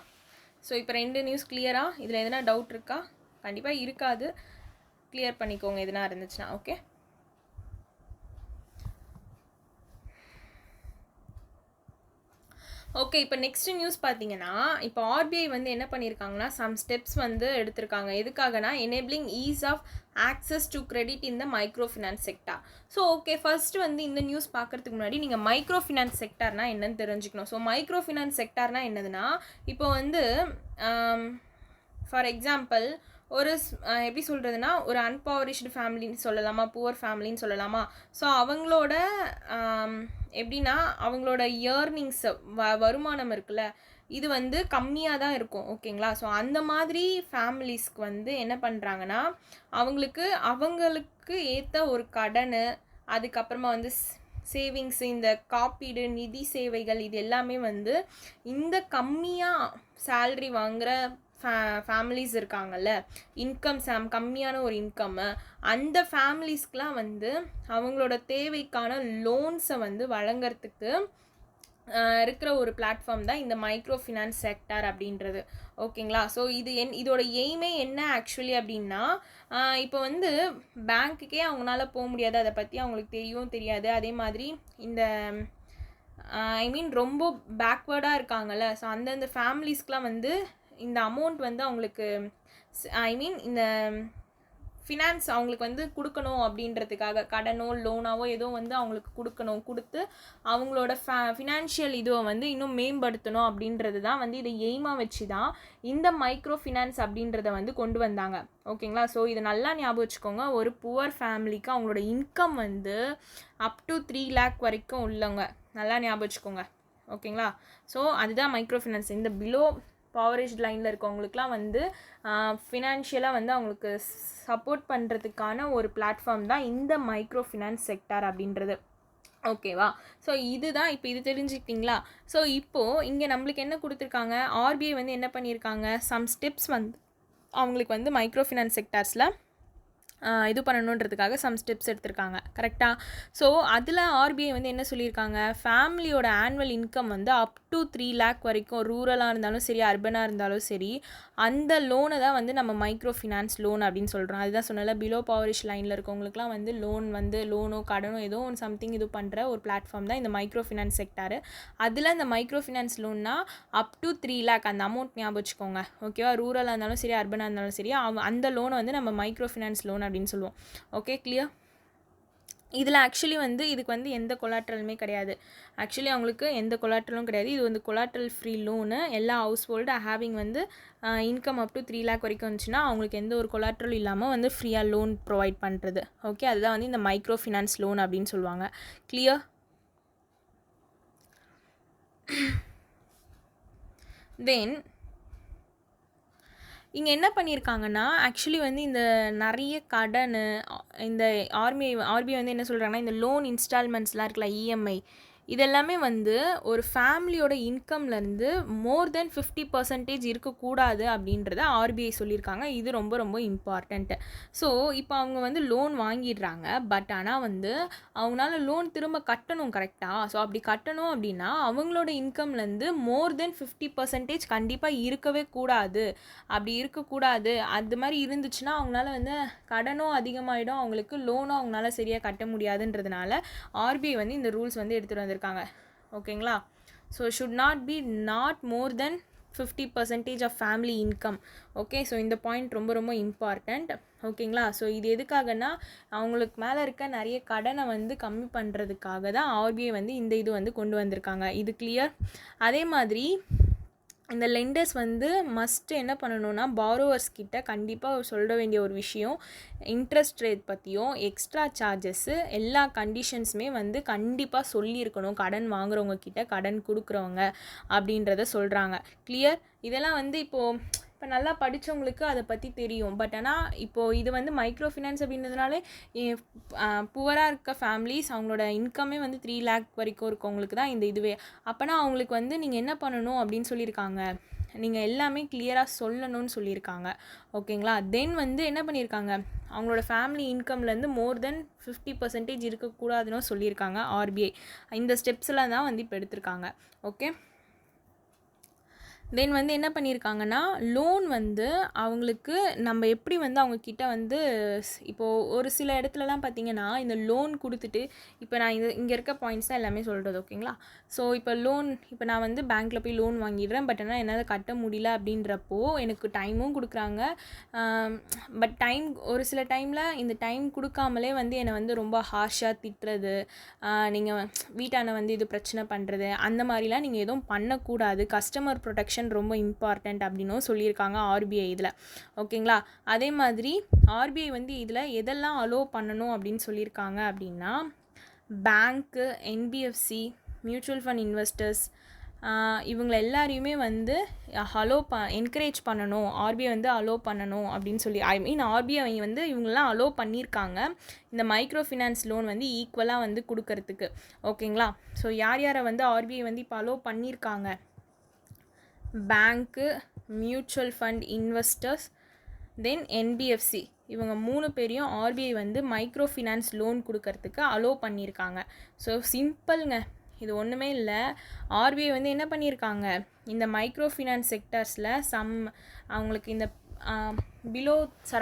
ஸோ இப்போ 2 நியூஸ் கிளியராக? இதில் எதனா டவுட் இருக்கா? கண்டிப்பாக இருக்காது. கிளியர் பண்ணிக்கோங்க எதுனா இருந்துச்சுன்னா. Okay, okay. இப்போ நெக்ஸ்ட் நியூஸ் பார்த்தீங்கன்னா, இப்போ ஆர்பிஐ வந்து என்ன பண்ணியிருக்காங்கன்னா, சம் ஸ்டெப்ஸ் வந்து எடுத்திருக்காங்க. எதுக்காகனா, enabling ease of access to credit in the micro finance sector. So okay, first வந்து இந்த நியூஸ் பார்க்கறதுக்கு முன்னாடி நீங்கள் மைக்ரோ ஃபினான்ஸ் செக்டார்னா என்னன்னு தெரிஞ்சுக்கணும். ஸோ மைக்ரோ ஃபினான்ஸ் செக்டார்னா என்னதுன்னா, இப்போ வந்து ஃபார் எக்ஸாம்பிள் ஒரு எப்படி சொல்கிறதுனா, ஒரு அன்பவரிஷ்டு ஃபேமிலின்னு சொல்லலாமா, புவர் ஃபேமிலின்னு சொல்லலாமா. ஸோ அவங்களோட எப்படின்னா, அவங்களோட இயர்னிங்ஸ் வருமானம் இருக்குல்ல, இது வந்து கம்மியாக தான் இருக்கும். ஓகேங்களா? ஸோ அந்த மாதிரி ஃபேமிலிஸ்க்கு வந்து என்ன பண்ணுறாங்கன்னா, அவங்களுக்கு ஏற்ற ஒரு கடன், அதுக்கப்புறமா வந்து சேவிங்ஸ், இந்த காப்பீடு, நிதி சேவைகள், இது எல்லாமே வந்து இந்த கம்மியாக சேல்ரி வாங்குகிற ஃபேமிலிஸ் இருக்காங்கல்ல, கம்மியான ஒரு இன்கம்மு, அந்த ஃபேமிலிஸ்க்கெலாம் வந்து அவங்களோட தேவைக்கான லோன்ஸை வந்து வழங்கிறதுக்கு இருக்கிற ஒரு பிளாட்ஃபார்ம் தான் இந்த மைக்ரோ ஃபினான்ஸ் செக்டார் அப்படின்றது. ஓகேங்களா? ஸோ இதோட எய்மே என்ன ஆக்சுவலி அப்படின்னா, இப்போ வந்து பேங்க்குக்கே அவங்களால போக முடியாது, அதை பற்றி அவங்களுக்கு தெரியாது. அதே மாதிரி இந்த ரொம்ப பேக்வேர்டாக இருக்காங்கல்ல, ஸோ அந்தந்த ஃபேமிலிஸ்க்கெலாம் வந்து இந்த அமௌண்ட் வந்து அவங்களுக்கு இந்த ஃபினான்ஸ் அவங்களுக்கு வந்து கொடுக்கணும் அப்படின்றதுக்காக, கடனோ லோனாவோ ஏதோ வந்து அவங்களுக்கு கொடுத்து அவங்களோட ஃபினான்ஷியல் இதுவை வந்து இன்னும் மேம்படுத்தணும் அப்படின்றது தான் வந்து இதை எய்மாக வச்சு தான் இந்த மைக்ரோ ஃபினான்ஸ் அப்படின்றத வந்து கொண்டு வந்தாங்க. ஓகேங்களா? ஸோ இதை நல்லா ஞாபகம் வச்சுக்கோங்க. ஒரு புவர் ஃபேமிலிக்கு அவங்களோட இன்கம் வந்து அப் டு 3 lakh வரைக்கும் உள்ளவங்க நல்லா ஞாபகம் வச்சுக்கோங்க. ஓகேங்களா? ஸோ அதுதான் மைக்ரோ ஃபினான்ஸ். இந்த பிலோ பவரேஜ் லைனில் இருக்கவங்களுக்குலாம் வந்து ஃபினான்ஷியலாக வந்து அவங்களுக்கு சப்போர்ட் பண்ணுறதுக்கான ஒரு பிளாட்ஃபார்ம் தான் இந்த மைக்ரோ ஃபினான்ஸ் செக்டார் அப்படின்றது. ஓகேவா? ஸோ இதுதான். இப்போ இது தெரிஞ்சுக்கிட்டிங்களா? ஸோ இப்போது இங்கே நம்மளுக்கு என்ன கொடுத்துருக்காங்க, ஆர்பிஐ வந்து என்ன பண்ணியிருக்காங்க, சம் ஸ்டெப்ஸ் வந்து அவங்களுக்கு வந்து மைக்ரோ ஃபினான்ஸ் செக்டார்ஸில் இது பண்ணணுன்றதுக்காக சம் ஸ்டெப்ஸ் எடுத்திருக்காங்க. கரெக்டாக? ஸோ அதில் ஆர்பிஐ வந்து என்ன சொல்லியிருக்காங்க, ஃபேமிலியோட ஆனுவல் இன்கம் வந்து அப் டு 3 lakh வரைக்கும், ரூரலாக இருந்தாலும் சரி, அர்பனாக இருந்தாலும் சரி, அந்த லோனை தான் வந்து நம்ம மைக்ரோ ஃபினான்ஸ் லோன் அப்படின்னு சொல்கிறோம். அதுதான் சொன்னல, பிலோ பவரேஜ் லைனில் இருக்கவங்களுக்குலாம் வந்து லோனோ கடனோ ஏதோ ஒன்று சம்திங் இது பண்ணுற ஒரு பிளாட்ஃபார்ம் தான் இந்த மைக்ரோ ஃபினான்ஸ் செக்டார். அதில் இந்த மைக்ரோ ஃபினான்ஸ் லோன்னா அப் டு 3 lakh அந்த அமௌண்ட் ஞாபகம் வச்சுக்கோங்க. ஓகேவா? ரூரலாக இருந்தாலும் சரி, அர்பனாக இருந்தாலும் சரி, அந்த லோனை வந்து நம்ம மைக்ரோ ஃபினான்ஸ் லோன் அப்படின்னு சொல்லுவோம். Okay, clear? இதில் ஆக்சுவலி வந்து இதுக்கு வந்து எந்த கொலாட்ரலுமே கிடையாது. ஆக்சுவலி அவங்களுக்கு எந்த கொலாட்ரலும் கிடையாது. இது வந்து கொலாட்ரல் ஃப்ரீ லோனு. எல்லா ஹவுஸ் ஹோல்டு ஹேவிங் வந்து இன்கம் அப் டு 3 lakh வரைக்கும் வந்துச்சுன்னா அவங்களுக்கு எந்த ஒரு கொலாட்ரலும் இல்லாமல் வந்து ஃப்ரீயாக லோன் ப்ரொவைட் பண்ணுறது. ஓகே, அதுதான் வந்து இந்த மைக்ரோ ஃபினான்ஸ் லோன் அப்படின்னு சொல்லுவாங்க. கிளியர்? தென் இங்கே என்ன பண்ணியிருக்காங்கன்னா, ஆக்சுவலி வந்து இந்த நிறைய கடன், இந்த ஆர்பிஐ வந்து என்ன சொல்கிறாங்கன்னா, இந்த லோன் இன்ஸ்டால்மெண்ட்ஸ்லாம் இருக்குல்ல, இஎம்ஐ, இதெல்லாமே வந்து ஒரு ஃபேமிலியோட இன்கம்லேருந்து மோர் தென் 50% இருக்கக்கூடாது அப்படின்றத ஆர்பிஐ சொல்லியிருக்காங்க. இது ரொம்ப ரொம்ப இம்பார்ட்டண்ட்டு. ஸோ இப்போ அவங்க வந்து லோன் வாங்கிடுறாங்க, பட் ஆனால் வந்து அவங்களால லோன் திரும்ப கட்டணும். கரெக்டாக? ஸோ அப்படி கட்டணும் அப்படின்னா அவங்களோட இன்கம்லேருந்து மோர் தென் 50% கண்டிப்பாக இருக்கவே கூடாது. அப்படி இருக்கக்கூடாது. அது மாதிரி இருந்துச்சுன்னா அவங்களால வந்து கடனும் அதிகமாகிடும், அவங்களுக்கு லோனும் அவங்களால சரியாக கட்ட முடியாதுன்றதுனால ஆர்பிஐ வந்து இந்த ரூல்ஸ் வந்து எடுத்துகிட்டு வந்திருக்காங்க. ஓகேங்களா? So should not more than 50% of family income. Okay, so இந்த பாயிண்ட் ரொம்ப ரொம்ப இம்பார்ட்டண்ட். ஓகேங்களா? ஸோ இது எதுக்காகனா, அவங்களுக்கு மேலே இருக்க நிறைய கடனை வந்து கம்மி பண்ணுறதுக்காக தான் ஆர்பிஐ வந்து இந்த இது வந்து கொண்டு வந்திருக்காங்க. இது கிளியர்? அதே மாதிரி இந்த லெண்டர்ஸ் வந்து மஸ்ட்டு என்ன பண்ணணும்னா, பாரோவர்ஸ் கிட்ட கண்டிப்பாக சொல்ல வேண்டிய ஒரு விஷயம், இன்ட்ரெஸ்ட் ரேட் பற்றியும் எக்ஸ்ட்ரா சார்ஜஸ்ஸு எல்லா கண்டிஷன்ஸுமே வந்து கண்டிப்பாக சொல்லியிருக்கணும் கடன் வாங்குறவங்க கிட்ட, கடன் கொடுக்குறவங்க அப்படின்றத சொல்கிறாங்க. கிளியர்? இதெல்லாம் வந்து இப்போது நல்லா படித்தவங்களுக்கு அதை பற்றி தெரியும். பட் ஆனால் இப்போது இது வந்து மைக்ரோ ஃபினான்ஸ் அப்படின்றதுனாலே புவராக இருக்க ஃபேமிலிஸ் அவங்களோட இன்கமே வந்து 3 lakh வரைக்கும் இருக்கவங்களுக்கு தான் இந்த இதுவே. அப்போனா அவங்களுக்கு வந்து நீங்கள் என்ன பண்ணணும் அப்படின்னு சொல்லியிருக்காங்க, நீங்கள் எல்லாமே கிளியராக சொல்லணும்னு சொல்லியிருக்காங்க. ஓகேங்களா. தென் வந்து என்ன பண்ணியிருக்காங்க, அவங்களோட ஃபேமிலி இன்கம்லேருந்து மோர் தென் 50% இருக்கக்கூடாதுன்னு சொல்லியிருக்காங்க ஆர்பிஐ. இந்த ஸ்டெப்ஸ்லாம் தான் வந்து இப்போ எடுத்திருக்காங்க. ஓகே. தென் வந்து என்ன பண்ணியிருக்காங்கன்னா, லோன் வந்து அவங்களுக்கு நம்ம எப்படி வந்து அவங்கக்கிட்ட வந்து இப்போது ஒரு சில இடத்துலலாம் பார்த்திங்கன்னா, இந்த லோன் கொடுத்துட்டு இப்போ நான் இங்கே இருக்க பாயிண்ட்ஸ் தான் எல்லாமே சொல்கிறது. ஓகேங்களா. ஸோ இப்போ இப்போ நான் வந்து பேங்க்கில் போய் லோன் வாங்கிடுறேன். பட் ஆனால் என்னால் கட்ட முடியல அப்படின்றப்போ எனக்கு டைமும் கொடுக்குறாங்க. பட் ஒரு சில டைமில் இந்த டைம் கொடுக்காமலே வந்து என்னை வந்து ரொம்ப ஹார்ஷாக திட்டுறது, நீங்கள் வீட்டான வந்து இது பிரச்சனை பண்ணுறது, அந்த மாதிரிலாம் நீங்கள் எதுவும் பண்ணக்கூடாது. கஸ்டமர் ப்ரொடெக்ஷன் ரொம்ப இம்பார்ட்டண்ட் அப்படின்னும் சொல்லியிருக்காங்க ஆர்பிஐ இதில். ஓகேங்களா. அதே மாதிரி ஆர்பிஐ வந்து இதில் எதெல்லாம் அலோவ் பண்ணணும் அப்படின்னு சொல்லியிருக்காங்க அப்படின்னா, பேங்க்கு, என்பிஎஃப்சி, மியூச்சுவல் ஃபண்ட் இன்வெஸ்டர்ஸ், இவங்க எல்லாரையுமே வந்து என்கரேஜ் பண்ணணும், ஆர்பிஐ வந்து அலோவ் பண்ணணும் அப்படின்னு சொல்லி ஆர்பிஐ வந்து இவங்கெல்லாம் அலோவ் பண்ணியிருக்காங்க இந்த மைக்ரோ ஃபினான்ஸ் லோன் வந்து ஈக்குவலாக வந்து கொடுக்கறதுக்கு. ஓகேங்களா. ஸோ யாரை வந்து ஆர்பிஐ வந்து இப்போ அலோவ் பண்ணியிருக்காங்க, பேங்க்கு, மியூச்சுவல் ஃபண்ட் இன்வெஸ்டர்ஸ், தென் என்பிஎஃப்சி, இவங்க 3 பேரையும் ஆர்பிஐ வந்து மைக்ரோ ஃபினான்ஸ் லோன் கொடுக்கறதுக்கு அலோவ் பண்ணியிருக்காங்க. ஸோ சிம்பிள்ங்க, இது ஒன்றுமே இல்லை. ஆர்பிஐ வந்து என்ன பண்ணியிருக்காங்க, இந்த மைக்ரோ ஃபினான்ஸ் செக்டர்ஸில் அவங்களுக்கு இந்த below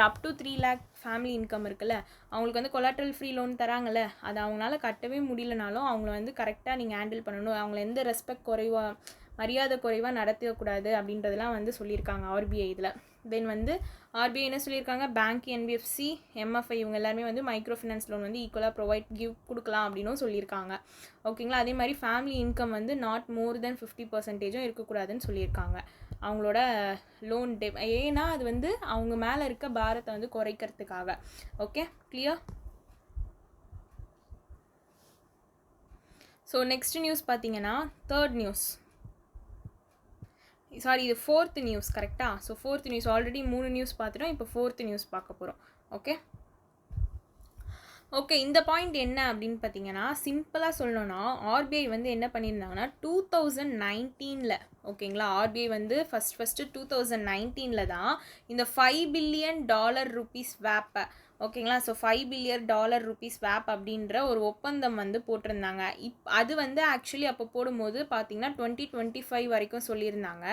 up to 3 lakh family income இருக்குல்ல, அவங்களுக்கு வந்து கொலாட்ரல் ஃப்ரீ லோன் தராங்கல்ல, அது அவங்களால கட்டவே முடியலனாலும் அவங்கள வந்து கரெக்டாக நீங்கள் ஹேண்டில் பண்ணணும், அவங்கள எந்த ரெஸ்பெக்ட் மரியாதை குறைவாக நடத்தக்கூடாது அப்படின்றதெல்லாம் வந்து சொல்லியிருக்காங்க ஆர்பிஐ இதில். தென் வந்து ஆர்பிஐ என்ன சொல்லியிருக்காங்க, பேங்க், என்பிஎஃப்சி, எம்எஃப்ஐ இவங்க எல்லாருமே வந்து மைக்ரோ ஃபினான்ஸ் லோன் வந்து ஈக்குவலாக கொடுக்கலாம் அப்படின்னும் சொல்லியிருக்காங்க. ஓகேங்களா. அதே மாதிரி ஃபேமிலி இன்கம் வந்து நாட் மோர் தென் 50% இருக்கக்கூடாதுன்னு சொல்லியிருக்காங்க அவங்களோட லோன் ஏன்னா அது வந்து அவங்க மேலே இருக்க பாரத்தை வந்து குறைக்கிறதுக்காக. Okay, clear. So next news பார்த்தீங்கன்னா இது 4th நியூஸ். கரெக்டாக. So 4th news, already 3 news பார்த்துட்டோம். இப்போ 4th நியூஸ் பார்க்க போகிறோம். ஓகே, இந்த பாயிண்ட் என்ன அப்படின்னு பார்த்தீங்கன்னா, சிம்பிளாக சொல்லணும்னா ஆர்பிஐ வந்து என்ன பண்ணியிருந்தாங்கன்னா 2019 ஓகேங்களா, ஆர்பிஐ வந்து ஃபஸ்ட்டு 2019 தான் இந்த $5 billion ஸ்வாப்பை, ஓகேங்களா. ஸோ $5 billion ஸ்வாப் அப்படின்ற ஒரு ஒப்பந்தம் வந்து போட்டிருந்தாங்க. அது வந்து ஆக்சுவலி அப்போ போடும்போது பார்த்தீங்கன்னா 2025 வரைக்கும் சொல்லியிருந்தாங்க.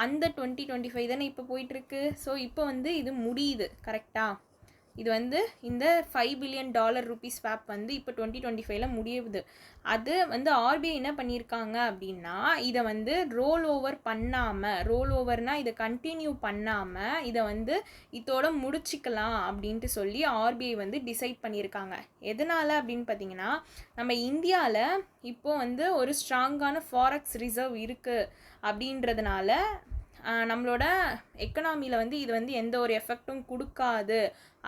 அந்த 2025 தானே இப்போ போயிட்டுருக்கு. ஸோ இப்போ வந்து இது முடியுது. கரெக்டாக. இது வந்து இந்த $5 billion ஸ்வாப் வந்து இப்போ 2025 முடியுது. அது வந்து ஆர்பிஐ என்ன பண்ணியிருக்காங்க அப்படின்னா, இதை வந்து ரோல் ஓவர்னால் இதை கண்டினியூ பண்ணாமல் இதை வந்து இதோட முடிச்சிக்கலாம் அப்படின்ட்டு சொல்லி ஆர்பிஐ வந்து டிசைட் பண்ணியிருக்காங்க. எதனால் அப்படின்னு பார்த்தீங்கன்னா, நம்ம இந்தியாவில் இப்போது வந்து ஒரு ஸ்ட்ராங்கான ஃபாரெக்ஸ் ரிசர்வ் இருக்குது அப்படின்றதுனால நம்மளோட எக்கனாமியில் வந்து இது வந்து எந்த ஒரு எஃபெக்டும் கொடுக்காது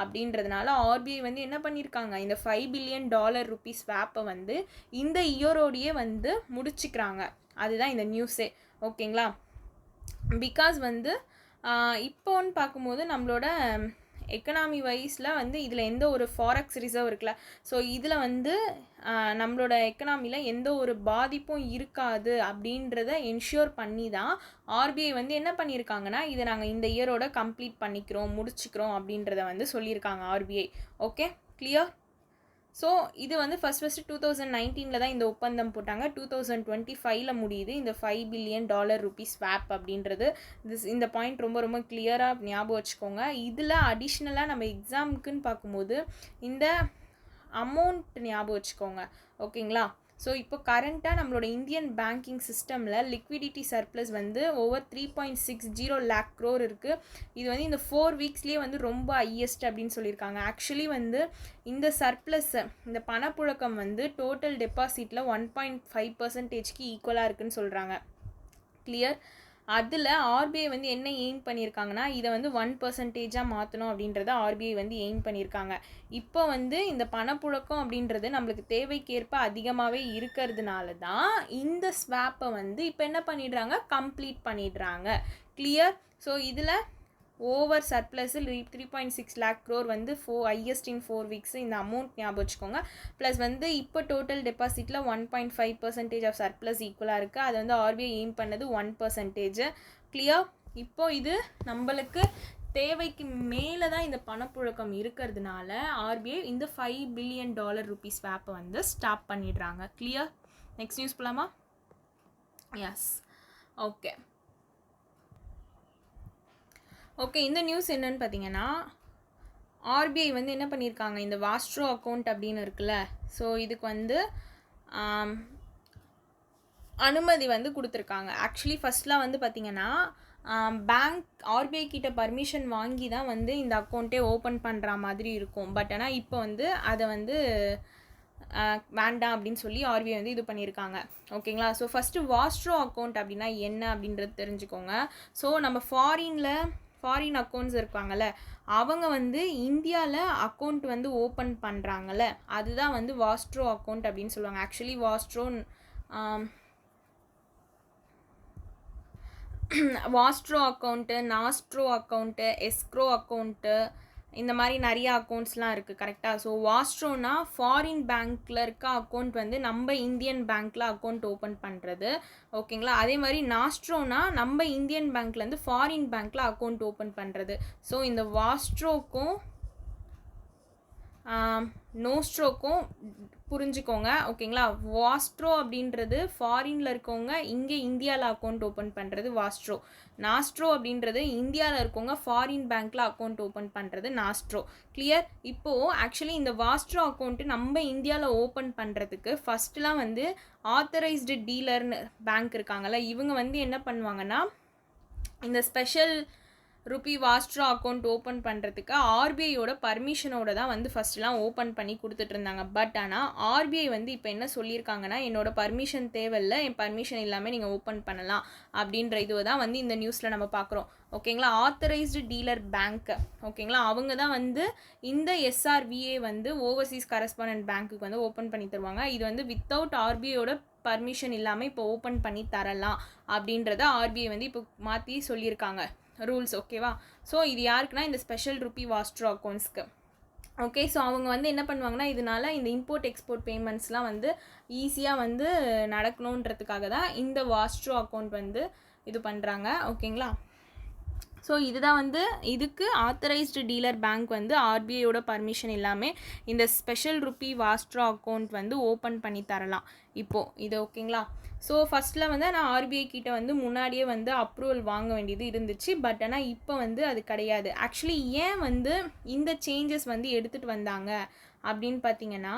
அப்படின்றதுனால ஆர்பிஐ வந்து என்ன பண்ணியிருக்காங்க, இந்த $5 billion ஸ்வாப்பை வந்து இந்த இயரோடையே வந்து முடிச்சுக்கிறாங்க. அதுதான் இந்த நியூஸே. ஓகேங்களா. பிகாஸ் வந்து இப்போன்னு பார்க்கும்போது நம்மளோட எக்கனாமி வைஸில் வந்து இதில் எந்த ஒரு ஃபாரெக்ஸ் ரிசர்வ் இருக்குல்ல, ஸோ இதில் வந்து நம்மளோட எக்கனாமியில் எந்த ஒரு பாதிப்பும் இருக்காது அப்படின்றத என்ஷூர் பண்ணி தான் ஆர்பிஐ வந்து என்ன பண்ணியிருக்காங்கன்னா, இதை நாங்கள் இந்த இயரோட கம்ப்ளீட் முடிச்சுக்கிறோம் அப்படின்றத வந்து சொல்லியிருக்காங்க ஆர்பிஐ. Okay, clear. ஸோ இது வந்து ஃபஸ்ட்டு 2019 தான் இந்த ஒப்பந்தம் போட்டாங்க. 2025 முடியுது இந்த $5 billion ஸ்வாப் அப்படின்றது. இந்த பாயிண்ட் ரொம்ப ரொம்ப கிளியராக ஞாபகம் வச்சுக்கோங்க. இதில் அடிஷ்னலாக நம்ம எக்ஸாமுக்குன்னு பார்க்கும்போது இந்த அமௌண்ட் ஞாபகம் வச்சுக்கோங்க. ஓகேங்களா. ஸோ இப்போ கரண்ட்டாக நம்மளோட இந்தியன் பேங்கிங் சிஸ்டமில் லிக்விடிட்டி சர்ப்ளஸ் வந்து ஓவர் 3.60 lakh crore இருக்குது. இது வந்து இந்த 4 வீக்ஸ்லேயே வந்து ரொம்ப ஹையஸ்ட் அப்படின்னு சொல்லியிருக்காங்க. ஆக்சுவலி வந்து இந்த சர்ப்ளஸ், இந்த பணப்புழக்கம் வந்து டோட்டல் டெபாசிட்டில் 1.5%க்கு ஈக்குவலாக இருக்குதுன்னு சொல்கிறாங்க. கிளியர். அதில் ஆர்பிஐ வந்து என்ன எய்ம் பண்ணியிருக்காங்கன்னா, இதை வந்து 1% மாற்றணும் அப்படின்றத ஆர்பிஐ வந்து எய்ம் பண்ணியிருக்காங்க. இப்போ வந்து இந்த பணப்புழக்கம் அப்படின்றது நம்மளுக்கு தேவைக்கேற்ப அதிகமாகவே இருக்கிறதுனால தான் இந்த ஸ்வாப்பை வந்து இப்போ என்ன பண்ணிடுறாங்க, கம்ப்ளீட் பண்ணிடுறாங்க. கிளியர். ஸோ இதில் ஓவர் சர்ப்ளஸில் 3.6 lakh crore வந்து ஹையஸ்ட் இன் 4 வீக்ஸ். இந்த அமௌண்ட் ஞாபகம் வச்சுக்கோங்க. ப்ளஸ் வந்து இப்போ டோட்டல் டெபாசிட்டில் 1.5% ஆஃப் சர்ப்ளஸ் ஈக்குவலாக இருக்குது. அது வந்து ஆர்பிஐ எய்ம் பண்ணது 1%. கிளியர்? இப்போ இது நம்மளுக்கு தேவைக்கு மேலே தான் இந்த பணப்புழக்கம் இருக்கிறதுனால ஆர்பிஐ இந்த $5 பில்லியன் ரூபீஸ் ஸ்வாப்பை வந்து ஸ்டாப் பண்ணிடுறாங்க. கிளியர்? நெக்ஸ்ட் நியூஸ் போகலாமா? Yes, okay okay. இந்த நியூஸ் என்னன்னு பார்த்தீங்கன்னா, ஆர்பிஐ வந்து என்ன பண்ணியிருக்காங்க, இந்த வாஸ்ட்ரோ அக்கௌண்ட் அப்படின்னு இருக்குல்ல, ஸோ இதுக்கு வந்து அனுமதி வந்து கொடுத்துருக்காங்க. ஆக்சுவலி ஃபஸ்ட்லாம் வந்து பார்த்திங்கன்னா பேங்க் ஆர்பிஐ கிட்ட பர்மிஷன் வாங்கி தான் வந்து இந்த அக்கௌண்ட்டே ஓப்பன் பண்ணுற மாதிரி இருக்கும். பட் ஆனால் இப்போ வந்து அதை வந்து வேண்டாம் அப்படின்னு சொல்லி ஆர்பிஐ வந்து இது பண்ணியிருக்காங்க. ஓகேங்களா? ஸோ ஃபஸ்ட்டு வாஸ்ட்ரோ அக்கௌண்ட் அப்படின்னா என்ன அப்படின்றது தெரிஞ்சுக்கோங்க. ஸோ நம்ம ஃபாரின் அக்கௌண்ட்ஸ் இருப்பாங்கள்ல, அவங்க வந்து இந்தியாவில் அக்கௌண்ட் வந்து ஓப்பன் பண்ணுறாங்கல்ல, அதுதான் வந்து வாஸ்ட்ரோ அக்கௌண்ட் அப்படின்னு சொல்லுவாங்க. Actually vostro account, nostro account, escrow account, இந்த மாதிரி நிறைய அக்கௌண்ட்ஸ்லாம் இருக்குது. கரெக்டாக? ஸோ வாஸ்ட்ரோனா ஃபாரின் பேங்க்கில் இருக்க அக்கௌண்ட் வந்து நம்ம இந்தியன் பேங்க்கில் அக்கௌண்ட் ஓப்பன் பண்ணுறது. ஓகேங்களா? அதே மாதிரி நாஸ்ட்ரோனா நம்ம இந்தியன் பேங்க்லேருந்து ஃபாரின் பேங்க்கில் அக்கௌண்ட் ஓப்பன் பண்ணுறது. ஸோ இந்த வாஸ்ட்ரோக்கும் நோஸ்ட்ரோக்கும் புரிஞ்சுக்கோங்க. ஓகேங்களா? வாஸ்ட்ரோ அப்படின்றது ஃபாரினில் இருக்கவங்க இங்கே இந்தியாவில் அக்கௌண்ட் ஓப்பன் பண்ணுறது வாஸ்ட்ரோ. நாஸ்ட்ரோ அப்படின்றது இந்தியாவில் இருக்கவங்க ஃபாரின் பேங்க்கில் அக்கௌண்ட் ஓப்பன் பண்ணுறது நாஸ்ட்ரோ. கிளியர்? இப்போது ஆக்சுவலி இந்த வாஸ்ட்ரோ அக்கௌண்ட்டு நம்ம இந்தியாவில் ஓப்பன் பண்ணுறதுக்கு ஃபஸ்ட்டுலாம் வந்து ஆத்தரைஸ்டு டீலர்னு பேங்க் இருக்காங்கல்ல, இவங்க வந்து என்ன பண்ணுவாங்கன்னா, இந்த ஸ்பெஷல் ருபி வாஸ்ட்ரோ அக்கௌண்ட் ஓப்பன் பண்ணுறதுக்கு ஆர்பிஐயோட பர்மிஷனோட தான் வந்து ஃபஸ்ட்லாம் ஓப்பன் பண்ணி கொடுத்துட்டு இருந்தாங்க. பட் ஆனால் ஆர்பிஐ வந்து இப்போ என்ன சொல்லியிருக்காங்கன்னா, என்னோட பர்மிஷன் தேவையில்லை, என் பர்மிஷன் இல்லாமல் நீங்கள் ஓப்பன் பண்ணலாம் அப்படின்ற இதுவை தான் வந்து இந்த நியூஸில் நம்ம பார்க்குறோம். ஓகேங்களா? ஆத்தரைஸ்டு டீலர் பேங்க், ஓகேங்களா, அவங்க தான் வந்து இந்த எஸ்ஆர்விஏ வந்து ஓவர்சீஸ் கரஸ்பாண்டன்ட் பேங்க்குக்கு வந்து ஓப்பன் பண்ணி தருவாங்க. இது வந்து வித்தவுட் ஆர்பிஐயோட பர்மிஷன் இல்லாமல் இப்போ ஓப்பன் பண்ணி தரலாம் அப்படின்றத ஆர்பிஐ வந்து இப்போ மாற்றி சொல்லியிருக்காங்க ரூல்ஸ். ஓகேவா? ஸோ இது யாருக்குன்னா இந்த ஸ்பெஷல் ருபி வாஸ்ட்ரோ அக்கௌண்ட்ஸ்க்கு. ஓகே, ஸோ அவங்க வந்து என்ன பண்ணுவாங்கன்னா, இதனால இந்த இம்போர்ட் எக்ஸ்போர்ட் பேமெண்ட்ஸ்லாம் வந்து ஈஸியாக வந்து நடக்கணுன்றதுக்காக தான் இந்த வாஸ்ட்ரோ அக்கௌண்ட் வந்து இது பண்ணுறாங்க. ஓகேங்களா? ஸோ இதுதான் வந்து இதுக்கு ஆத்தரைஸ்டு டீலர் பேங்க் வந்து ஆர்பிஐயோட பர்மிஷன் இல்லாமல் இந்த ஸ்பெஷல் ருபி வாஸ்ட்ரோ அக்கௌண்ட் வந்து ஓப்பன் பண்ணி தரலாம் இப்போது இது. ஓகேங்களா? ஸோ ஃபஸ்ட்டில் வந்து நான் ஆர்பிஐ கிட்ட வந்து முன்னாடியே வந்து அப்ரூவல் வாங்க வேண்டியது இருந்துச்சு. பட் ஆனால் இப்போ வந்து அது கிடையாது. ஆக்சுவலி ஏன் வந்து இந்த சேஞ்சஸ் வந்து எடுத்துகிட்டு வந்தாங்க அப்படின்னு பார்த்தீங்கன்னா,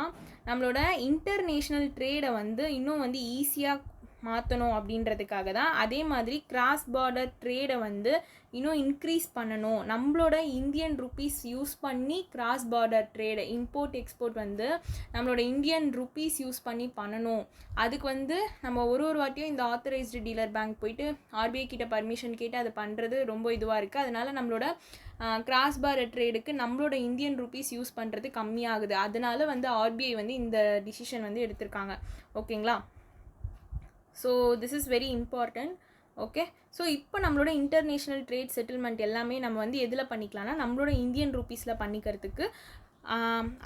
நம்மளோட இன்டர்நேஷ்னல் ட்ரேடை வந்து இன்னும் வந்து ஈஸியாக மாற்றணும் அப்படின்றதுக்காக தான். அதே மாதிரி கிராஸ் பார்டர் ட்ரேடை வந்து இன்னும் இன்க்ரீஸ் பண்ணணும், நம்மளோட இந்தியன் ருப்பீஸ் யூஸ் பண்ணி cross border trade import export வந்து நம்மளோட இந்தியன் ருப்பீஸ் யூஸ் பண்ணி பண்ணணும். அதுக்கு வந்து நம்ம ஒரு வாட்டியும் இந்த ஆத்தரைஸ்டு டீலர் பேங்க் போயிட்டு ஆர்பிஐ கிட்ட பர்மிஷன் கேட்டு அதை பண்ணுறது ரொம்ப இதுவாக இருக்குது. அதனால் நம்மளோட கிராஸ் பார்டர் ட்ரேடுக்கு நம்மளோட இந்தியன் ருப்பீஸ் யூஸ் பண்ணுறது கம்மியாகுது. அதனால வந்து ஆர்பிஐ வந்து இந்த டிசிஷன் வந்து எடுத்திருக்காங்க. ஓகேங்களா? So this is very important. Okay, so இப்போ நம்மளோட இன்டர்நேஷ்னல் ட்ரேட் செட்டில்மெண்ட் எல்லாமே நம்ம வந்து எதில் பண்ணிக்கலாம்னா நம்மளோட இந்தியன் ருப்பீஸில் பண்ணிக்கிறதுக்கு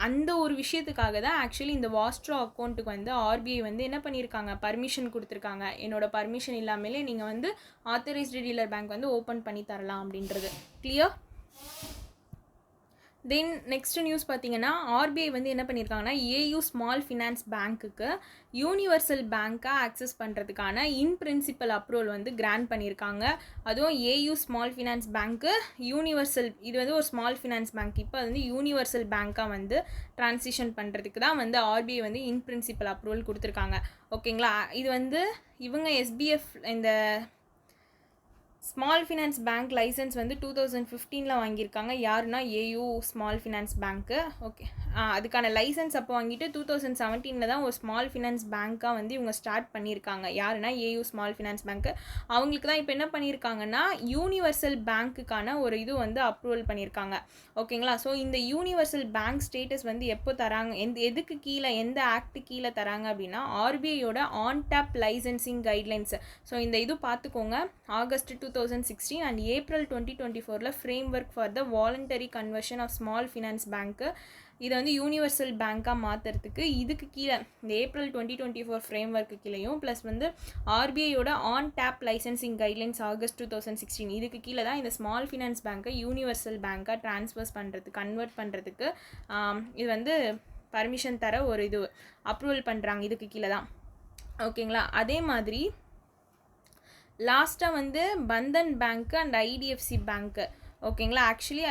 அந்த ஒரு விஷயத்துக்காக தான் ஆக்சுவலி இந்த வாஸ்ட்ரோ அக்கௌண்ட்டுக்கு வந்து ஆர்பிஐ வந்து என்ன பண்ணியிருக்காங்க, பர்மிஷன் கொடுத்துருக்காங்க. என்னோட பர்மிஷன் இல்லாமலே நீங்கள் வந்து ஆத்தரைஸ்டு டீலர் பேங்க் வந்து ஓப்பன் பண்ணி தரலாம் அப்படின்றது. கிளியர்? தென் நெக்ஸ்ட் நியூஸ் பார்த்தீங்கன்னா, ஆர்பிஐ வந்து என்ன பண்ணியிருக்காங்கன்னா, ஏயு ஸ்மால் ஃபினான்ஸ் பேங்க்குக்கு யூனிவர்சல் பேங்க்காக ஆக்சஸ் பண்ணுறதுக்கான இன் பிரின்சிபல் அப்ரூவல் வந்து கிராண்ட் பண்ணியிருக்காங்க. அதுவும் ஏயு ஸ்மால் ஃபினான்ஸ் பேங்க்கு யூனிவர்சல், இது வந்து ஒரு ஸ்மால் ஃபினான்ஸ் பேங்க், இப்போ அது வந்து யூனிவர்சல் பேங்க்காக வந்து ட்ரான்சிஷன் பண்ணுறதுக்கு தான் வந்து ஆர்பிஐ வந்து இன் பிரின்சிபல் அப்ரூவல் கொடுத்துருக்காங்க. ஓகேங்களா? இது வந்து இவங்க எஸ்பிஎஃப் இந்த ஸ்மால் ஃபினான்ஸ் பேங்க் லைசன்ஸ் வந்து 2015 வாங்கியிருக்காங்க. யாருன்னா ஏயு ஸ்மால் ஃபினான்ஸ் பேங்க்கு. ஓகே, அதுக்கான லைசன்ஸ் அப்போ வாங்கிட்டு 2017 தான் ஒரு ஸ்மால் ஃபினான்ஸ் பேங்க்காக வந்து இவங்க ஸ்டார்ட் பண்ணியிருக்காங்க. யாருன்னா ஏயு ஸ்மால் ஃபினான்ஸ் பேங்க்கு. அவங்களுக்கு தான் இப்போ என்ன பண்ணியிருக்காங்கன்னா யூனிவர்சல் பேங்க்குக்கான ஒரு இது வந்து அப்ரூவல் பண்ணியிருக்காங்க. ஓகேங்களா? ஸோ இந்த யூனிவர்சல் பேங்க் ஸ்டேட்டஸ் வந்து எப்போ தராங்க, எதுக்கு கீழே, எந்த ஆக்ட் கீழே தராங்க அப்படின்னா ஆர்பிஐயோட on tap licensing guidelines. So இந்த இது பார்த்துக்கோங்க. August 2016 and April 2024 framework for the voluntary conversion of small finance bank இதை வந்து யூனிவர்சல் பேங்காக மாற்றுறதுக்கு இதுக்கு கீழே இந்த ஏப்ரல் 2024 ஃப்ரேம் ஒர்க்கு கீழேயும் ப்ளஸ் வந்து ஆர்பிஐயோட on tap licensing guidelines August 2016 இதுக்கு கீழே தான் இந்த ஸ்மால் ஃபினான்ஸ் பேங்க்கை யூனிவர்சல் பேங்காக ட்ரான்ஸ்ஃபர்ஸ் பண்ணுறதுக்கு கன்வெர்ட் பண்ணுறதுக்கு இது வந்து பர்மிஷன் தர ஒரு இது அப்ரூவல் பண்ணுறாங்க இதுக்கு கீழே தான். ஓகேங்களா. அதே மாதிரி லாஸ்ட்டாக வந்து பந்தன் பேங்க்கு அண்ட் ஐடிஎஃப்சி பேங்க்கு. ஓகேங்களா. ஆக்சுவலி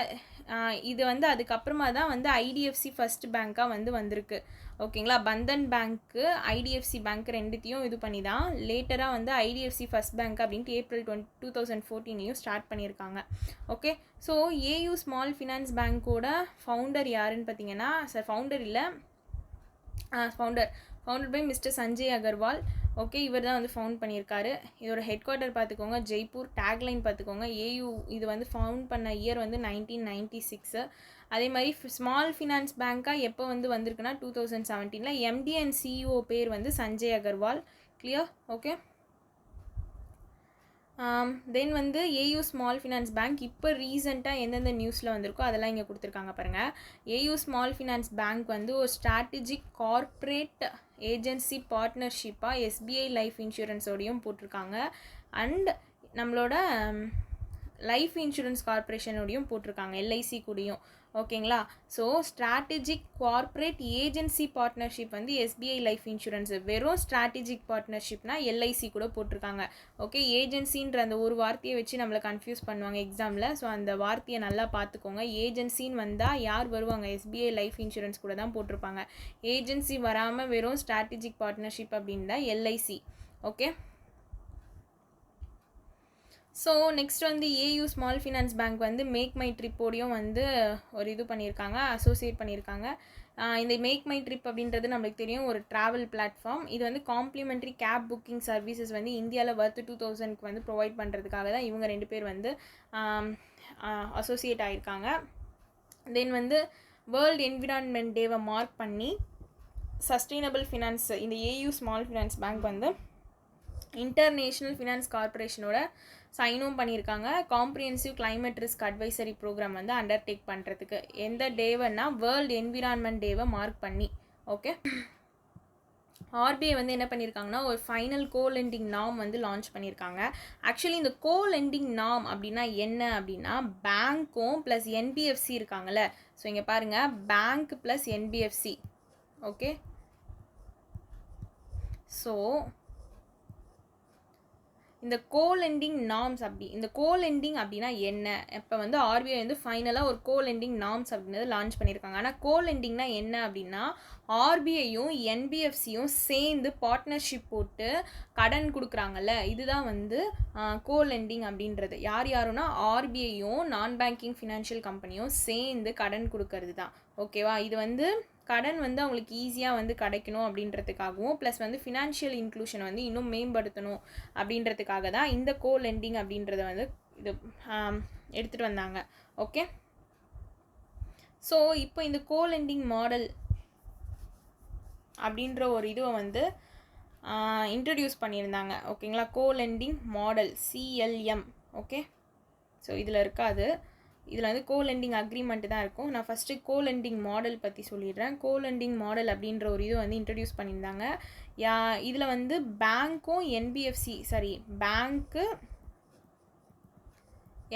இது வந்து அதுக்கப்புறமா தான் வந்து ஐடிஎஃப்சி ஃபஸ்ட் பேங்க்காக வந்து வந்திருக்கு. ஓகேங்களா. பந்தன் பேங்க்கு ஐடிஎஃப்சி பேங்க் ரெண்டுத்தையும் இது பண்ணி தான் லேட்டராக வந்து ஐடிஎஃப்சி ஃபஸ்ட் பேங்க் அப்படின்ட்டு ஏப்ரல் 2014 ஸ்டார்ட் பண்ணியிருக்காங்க. Okay. So AU small finance பேங்க்கோட ஃபவுண்டர் யாருன்னு பார்த்தீங்கன்னா ஃபவுண்டர் இல்லை founded by mister Sanjay Agarwal. Okay. இவர் தான் வந்து ஃபவுண்ட் பண்ணியிருக்காரு. இதோட ஹெட் குவார்ட்டர் பார்த்துக்கோங்க ஜெய்ப்பூர். டேக்லைன் பார்த்துக்கோங்க ஏயு. இது வந்து ஃபவுண்ட் பண்ண இயர் வந்து 1996. அதே மாதிரி ஸ்மால் ஃபினான்ஸ் பேங்க்காக எப்போ வந்து வந்திருக்குன்னா 2017. எம்டி அண்ட் சிஇஓ பேர் வந்து சஞ்சய் அகர்வால். கிளியர். ஓகே. தென் வந்து ஏயு ஸ்மால் ஃபினான்ஸ் பேங்க் இப்போ ரீசெண்டாக எந்தெந்த நியூஸில் வந்திருக்கோ அதெல்லாம் இங்கே கொடுத்துருக்காங்க பாருங்கள். ஏயு ஸ்மால் ஃபினான்ஸ் பேங்க் வந்து ஒரு ஸ்ட்ராட்டஜிக் கார்ப்பரேட் ஏஜென்சி பார்ட்னர்ஷிப்பாக எஸ்பிஐ லைஃப் இன்சூரன்ஸோடையும் போட்டிருக்காங்க அண்ட் நம்மளோட லைஃப் இன்சூரன்ஸ் கார்பரேஷனோடையும் போட்டிருக்காங்க எல்ஐசி கூடயும். ஓகேங்களா. So strategic corporate agency partnership வந்து எஸ்பிஐ லைஃப் இன்சூரன்ஸ். வெறும் ஸ்ட்ராட்டஜிக் பார்ட்னர்ஷிப்னா எல்ஐசி கூட போட்டிருக்காங்க. ஓகே. ஏஜென்சின்ற அந்த ஒரு வார்த்தையை வச்சு நம்மளை கன்ஃபியூஸ் பண்ணுவாங்க எக்ஸாமில். ஸோ அந்த வார்த்தையை நல்லா பார்த்துக்கோங்க. ஏஜென்சின்னு வந்தால் யார் வருவாங்க? எஸ்பிஐ லைஃப் இன்சூரன்ஸ் கூட தான் போட்டிருப்பாங்க. ஏஜென்சி வராமல் வெறும் ஸ்ட்ராட்டஜிக் பார்ட்னர்ஷிப் அப்படின்னா எல்ஐசி. ஓகே. ஸோ நெக்ஸ்ட் வந்து ஏயு ஸ்மால் ஃபினான்ஸ் பேங்க் வந்து மேக் மை ட்ரிப்போடையும் வந்து ஒரு இது பண்ணியிருக்காங்க, அசோசியேட் பண்ணியிருக்காங்க. இந்த மேக் மை ட்ரிப் அப்படின்றது நம்மளுக்கு தெரியும் ஒரு ட்ராவல் பிளாட்ஃபார்ம். இது வந்து காம்ப்ளிமெண்ட்ரி கேப் புக்கிங் சர்வீசஸ் வந்து இந்தியாவில் வர்த்து 2000க்கு வந்து ப்ரொவைட் பண்ணுறதுக்காக தான் இவங்க 2 பேர் வந்து அசோசியேட் ஆகியிருக்காங்க. தென் வந்து வேர்ல்டு என்விரான்மெண்ட் டேவை மார்க் பண்ணி சஸ்டெயினபிள் ஃபினான்ஸ் இந்த ஏயு ஸ்மால் ஃபினான்ஸ் பேங்க் வந்து இன்டர்நேஷ்னல் ஃபினான்ஸ் கார்பரேஷனோட சைனும் பண்ணியிருக்காங்க. Comprehensive climate risk advisory programme வந்து அண்டர்டேக் பண்ணுறதுக்கு எந்த டேவைன்னா வேர்ல்டு என்விரான்மெண்ட் டேவை மார்க் பண்ணி. ஓகே. ஆர்பிஐ வந்து என்ன பண்ணியிருக்காங்கன்னா ஒரு ஃபைனல் கோலெண்டிங் நாம் வந்து லான்ச் பண்ணியிருக்காங்க. ஆக்சுவலி இந்த கோலெண்டிங் நாம் அப்படின்னா என்ன அப்படின்னா பேங்க்கும் ப்ளஸ் என்பிஎஃப்சி இருக்காங்கல்ல. ஸோ இங்கே பாருங்கள் bank plus NBFC. Okay. So இந்த கோலெண்டிங் நார்ம்ஸ் இந்த கோலெண்டிங் அப்படின்னா என்ன? இப்போ வந்து ஆர்பிஐ வந்து ஃபைனலாக ஒரு கோலெண்டிங் நார்ம்ஸ் அப்படின்றது லான்ச் பண்ணியிருக்காங்க. ஆனால் கோலெண்டிங்னா என்ன அப்படின்னா ஆர்பிஐயும் என்பிஎஃப்சியும் சேர்ந்து பார்ட்னர்ஷிப் போட்டு கடன் கொடுக்குறாங்கல்ல, இதுதான் வந்து கோலெண்டிங் அப்படின்றது. யாருன்னா ஆர்பிஐயும் நான் பேங்கிங் ஃபினான்ஷியல் கம்பெனியும் சேர்ந்து கடன் கொடுக்கறது தான். ஓகேவா. இது வந்து கடன் வந்து அவங்களுக்கு ஈஸியாக வந்து கிடைக்கணும் அப்படின்றதுக்காகவும் ப்ளஸ் வந்து ஃபினான்ஷியல் இன்க்ளூஷனை வந்து இன்னும் மேம்படுத்தணும் அப்படின்றதுக்காக தான் இந்த கோலெண்டிங் அப்படின்றத வந்து இது எடுத்துகிட்டு வந்தாங்க. ஓகே. ஸோ இப்போ இந்த கோலெண்டிங் மாடல் அப்படின்ற ஒரு இதுவை வந்து இன்ட்ரடியூஸ் பண்ணியிருந்தாங்க. ஓகேங்களா. கோலெண்டிங் மாடல் CLM. ஓகே. ஸோ இதில் இருக்காது, இதில் வந்து கோலெண்டிங் அக்ரிமெண்ட் தான் இருக்கும். நான் ஃபஸ்ட்டு கோலெண்டிங் மாடல் பற்றி சொல்லிடுறேன். கோலெண்டிங் மாடல் அப்படின்ற ஒரு இது வந்து இன்ட்ரடியூஸ் பண்ணியிருந்தாங்க. இதில் வந்து பேங்க்கும் பேங்க்கு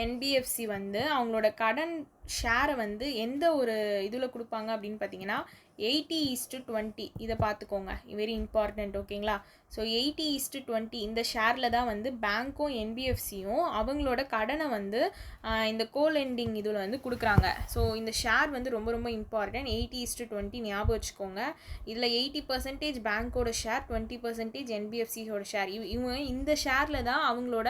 என்பிஎஃப்சி வந்து அவங்களோட கடன் ஷேரை வந்து எந்த ஒரு இதில் கொடுப்பாங்க அப்படின்னு பார்த்தீங்கன்னா 80:20. இதை பார்த்துக்கோங்க, வெரி இம்பார்ட்டண்ட். ஓகேங்களா. ஸோ 80:20 இந்த ஷேரில் தான் வந்து பேங்க்கும் என்பிஎஃப்சியும் அவங்களோட கடனை வந்து இந்த கோலெண்டிங் இதில் வந்து கொடுக்குறாங்க. ஸோ இந்த ஷேர் வந்து ரொம்ப ரொம்ப இம்பார்ட்டன்ட். 80:20 ஞாபகம் வச்சுக்கோங்க. இதில் 80% பேங்க்கோட ஷேர், 20% என்பிஎஃப்சியோட ஷேர். இவங்க இந்த ஷேரில் தான் அவங்களோட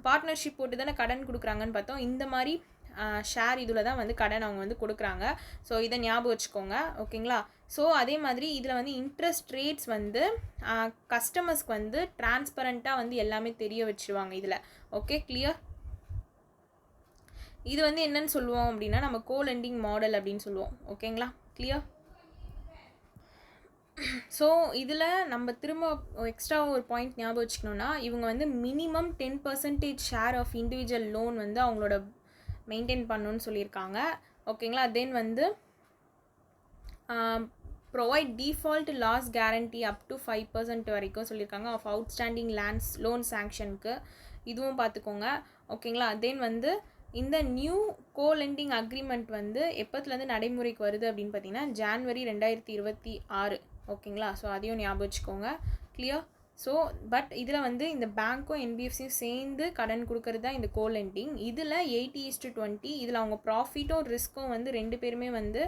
பார்ட்னர்ஷிப் போட்டு தானே கடன் கொடுக்குறாங்கன்னு பார்த்தோம். இந்த மாதிரி ஷேர் இதில் தான் வந்து கடன் அவங்க வந்து கொடுக்குறாங்க. ஸோ இதை ஞாபகம் வச்சுக்கோங்க. ஓகேங்களா. ஸோ அதே மாதிரி இதில் வந்து இன்ட்ரெஸ்ட் ரேட்ஸ் வந்து கஸ்டமர்ஸ்க்கு வந்து டிரான்ஸ்பரண்ட்டாக வந்து எல்லாமே தெரிய வச்சுருவாங்க இதில். ஓகே. கிளியர். இது வந்து என்னன்னு சொல்லுவோம் அப்படின்னா நம்ம கோலெண்டிங் மாடல் அப்படின்னு சொல்லுவோம். ஓகேங்களா. கிளியர். ஸோ இதில் நம்ம திரும்ப எக்ஸ்ட்ரா ஒரு பாயிண்ட் ஞாபகம் வச்சுக்கணுன்னா இவங்க வந்து minimum 10% share of individual loan வந்து அவங்களோட மெயின்டைன் பண்ணணுன்னு சொல்லியிருக்காங்க. ஓகேங்களா. தென் வந்து provide default loss guarantee up to 5% வரைக்கும் சொல்லியிருக்காங்க ஆஃப் அவுட்ஸ்டாண்டிங் லோன் சாங்ஷனுக்கு. இதுவும் பார்த்துக்கோங்க. ஓகேங்களா. தென் வந்து இந்த நியூ கோலெண்டிங் அக்ரிமெண்ட் வந்து எப்போத்துலேருந்து நடைமுறைக்கு வருது அப்படின்னு பார்த்தீங்கன்னா ஜான்வரி 2026. ஓகேங்களா. ஸோ அதையும் ஞாபகம் வச்சுக்கோங்க. கிளியர். ஸோ பட் இதில் வந்து இந்த பேங்க்கும் என்பிஎஃப்சியும் சேர்ந்து கடன் கொடுக்கறது தான் இந்த கோலெண்டிங். இதில் 80:20. இதில் அவங்க ப்ராஃபிட்டும் ரிஸ்க்கும் வந்து 2 பேருமே வந்து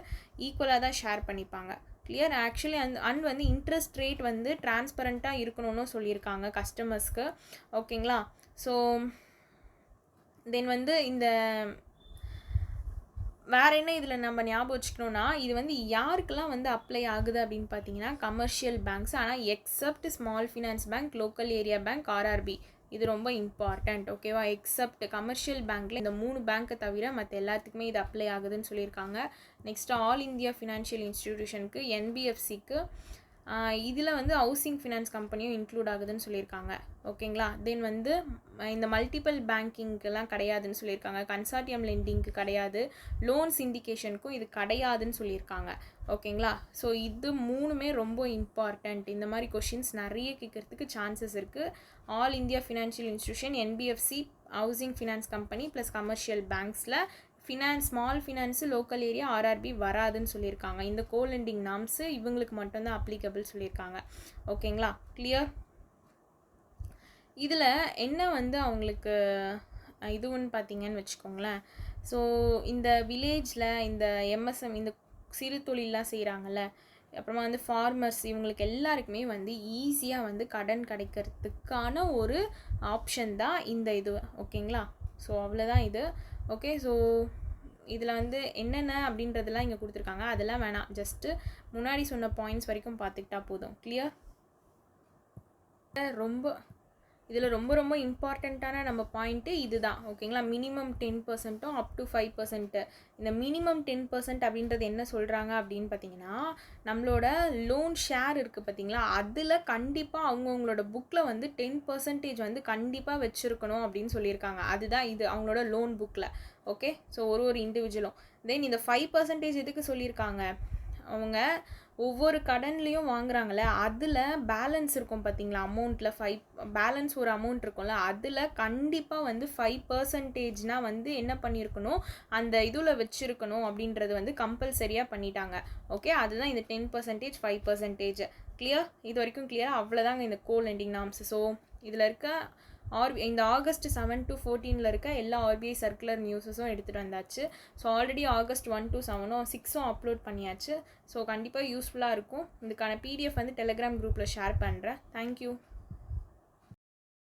ஈக்குவலாக தான் ஷேர் பண்ணிப்பாங்க. கிளியர். ஆக்சுவலி அண்ட் வந்து இன்ட்ரெஸ்ட் ரேட் வந்து டிரான்ஸ்பரண்ட்டாக இருக்கணும்னு சொல்லியிருக்காங்க கஸ்டமர்ஸ்க்கு. ஓகேங்களா. ஸோ தென் வந்து இந்த வேறு என்ன இதில் நம்ம ஞாபகம் வச்சுக்கணுன்னா இது வந்து யாருக்கெல்லாம் வந்து அப்ளை ஆகுது அப்படின்னு பார்த்தீங்கன்னா கமர்ஷியல் பேங்க்ஸ். ஆனால் accept small finance bank, local area bank, RRB. இது ரொம்ப இம்பார்ட்டண்ட். ஓகேவா. எக்ஸப்ட் கமர்ஷியல் பேங்க்கில் இந்த 3 பேங்க்கை தவிர மற்ற எல்லாத்துக்குமே இது அப்ளை ஆகுதுன்னு சொல்லியிருக்காங்க. நெக்ஸ்ட்டு ஆல் இந்தியா ஃபினான்ஷியல் இன்ஸ்டிடியூஷனுக்கு, என்பிஎஃப்சிக்கு, இதில் வந்து ஹவுசிங் ஃபினான்ஸ் கம்பெனியும் இன்க்ளூட் ஆகுதுன்னு சொல்லியிருக்காங்க. ஓகேங்களா. தென் வந்து இந்த மல்டிபிள் பேங்கிங்க்கெல்லாம் கிடையாதுன்னு சொல்லியிருக்காங்க. கன்சார்டியம் லெண்டிங்க்கு கிடையாது. லோன் சிண்டிகேஷனுக்கும் இது கிடையாதுன்னு சொல்லியிருக்காங்க. ஓகேங்களா. ஸோ இது 3மே ரொம்ப இம்பார்ட்டண்ட். இந்த மாதிரி கொஷின்ஸ் நிறைய கேட்குறதுக்கு சான்சஸ் இருக்குது. All India financial institution, NBFC, housing finance company plus commercial பேங்க்ஸில் small finance, local area, RRB வராதுன்னு சொல்லியிருக்காங்க. இந்த கோலெண்டிங் நாம்ஸு இவங்களுக்கு மட்டும்தான் அப்ளிகபிள் சொல்லியிருக்காங்க. ஓகேங்களா. கிளியர். இதில் என்ன வந்து அவங்களுக்கு இதுன்னு பார்த்தீங்கன்னு வச்சுக்கோங்களேன். ஸோ இந்த வில்லேஜில் இந்த எம்எஸ்எம் இந்த சிறு தொழிலெலாம் செய்கிறாங்கல்ல, அப்புறமா வந்து ஃபார்மர்ஸ், இவங்களுக்கு எல்லாருக்குமே வந்து ஈஸியாக வந்து கடன் கிடைக்கிறதுக்கான ஒரு ஆப்ஷன் தான் இந்த இது. ஓகேங்களா. ஸோ அவ்வளோதான் இது. ஓகே. ஸோ இதில் வந்து என்னென்ன அப்படின்றதெல்லாம் இங்கே கொடுத்துருக்காங்க. அதெல்லாம் வேணாம். ஜஸ்ட்டு முன்னாடி சொன்ன பாயிண்ட்ஸ் வரைக்கும் பார்த்துக்கிட்டா போதும். கிளியர். இதில் ரொம்ப ரொம்ப இம்பார்ட்டண்ட்டான நம்ம பாயிண்ட்டு இது தான். ஓகேங்களா. மினிமம் 10%ம் அப் டு 5%. இந்த மினிமம் 10% அப்படின்றது என்ன சொல்கிறாங்க அப்படின்னு பார்த்தீங்கன்னா நம்மளோட லோன் ஷேர் இருக்குது பார்த்தீங்களா, அதில் கண்டிப்பாக அவங்கவுங்களோட புக்கில் வந்து 10% வந்து கண்டிப்பாக வச்சுருக்கணும் அப்படின்னு சொல்லியிருக்காங்க. அதுதான் இது அவங்களோட லோன் புக்கில். ஓகே. ஸோ ஒரு இண்டிவிஜுவலும். தென் இந்த 5% எதுக்கு சொல்லியிருக்காங்க, அவங்க ஒவ்வொரு கடன்லேயும் வாங்குறாங்களே அதில் பேலன்ஸ் இருக்கும் பார்த்தீங்களா, அமௌண்ட்டில் பேலன்ஸ் ஒரு அமௌண்ட் இருக்கும்ல, அதில் கண்டிப்பாக வந்து 5%னால் வந்து என்ன பண்ணியிருக்கணும், அந்த இதில் வச்சுருக்கணும் அப்படின்றது வந்து கம்பல்சரியாக பண்ணிட்டாங்க. ஓகே. அதுதான் இந்த 10%, 5%. கிளியர். இது வரைக்கும் கிளியர். அவ்வளோதாங்க இந்த கோலெண்டிங் நாம்ஸ். ஸோ இதில் இருக்க இந்த August 7 to 14 இருக்க எல்லா ஆர்பிஐ சர்க்குலர் நியூஸஸும் எடுத்துகிட்டு வந்தாச்சு. ஸோ ஆல்ரெடி August 1 to 7ம் 6ம் அப்லோட் பண்ணியாச்சு. ஸோ கண்டிப்பாக யூஸ்ஃபுல்லாக இருக்கும். இதுக்கான PDF வந்து டெலிகிராம் குரூப்பில் ஷேர் பண்ணுறேன். தேங்க்யூ.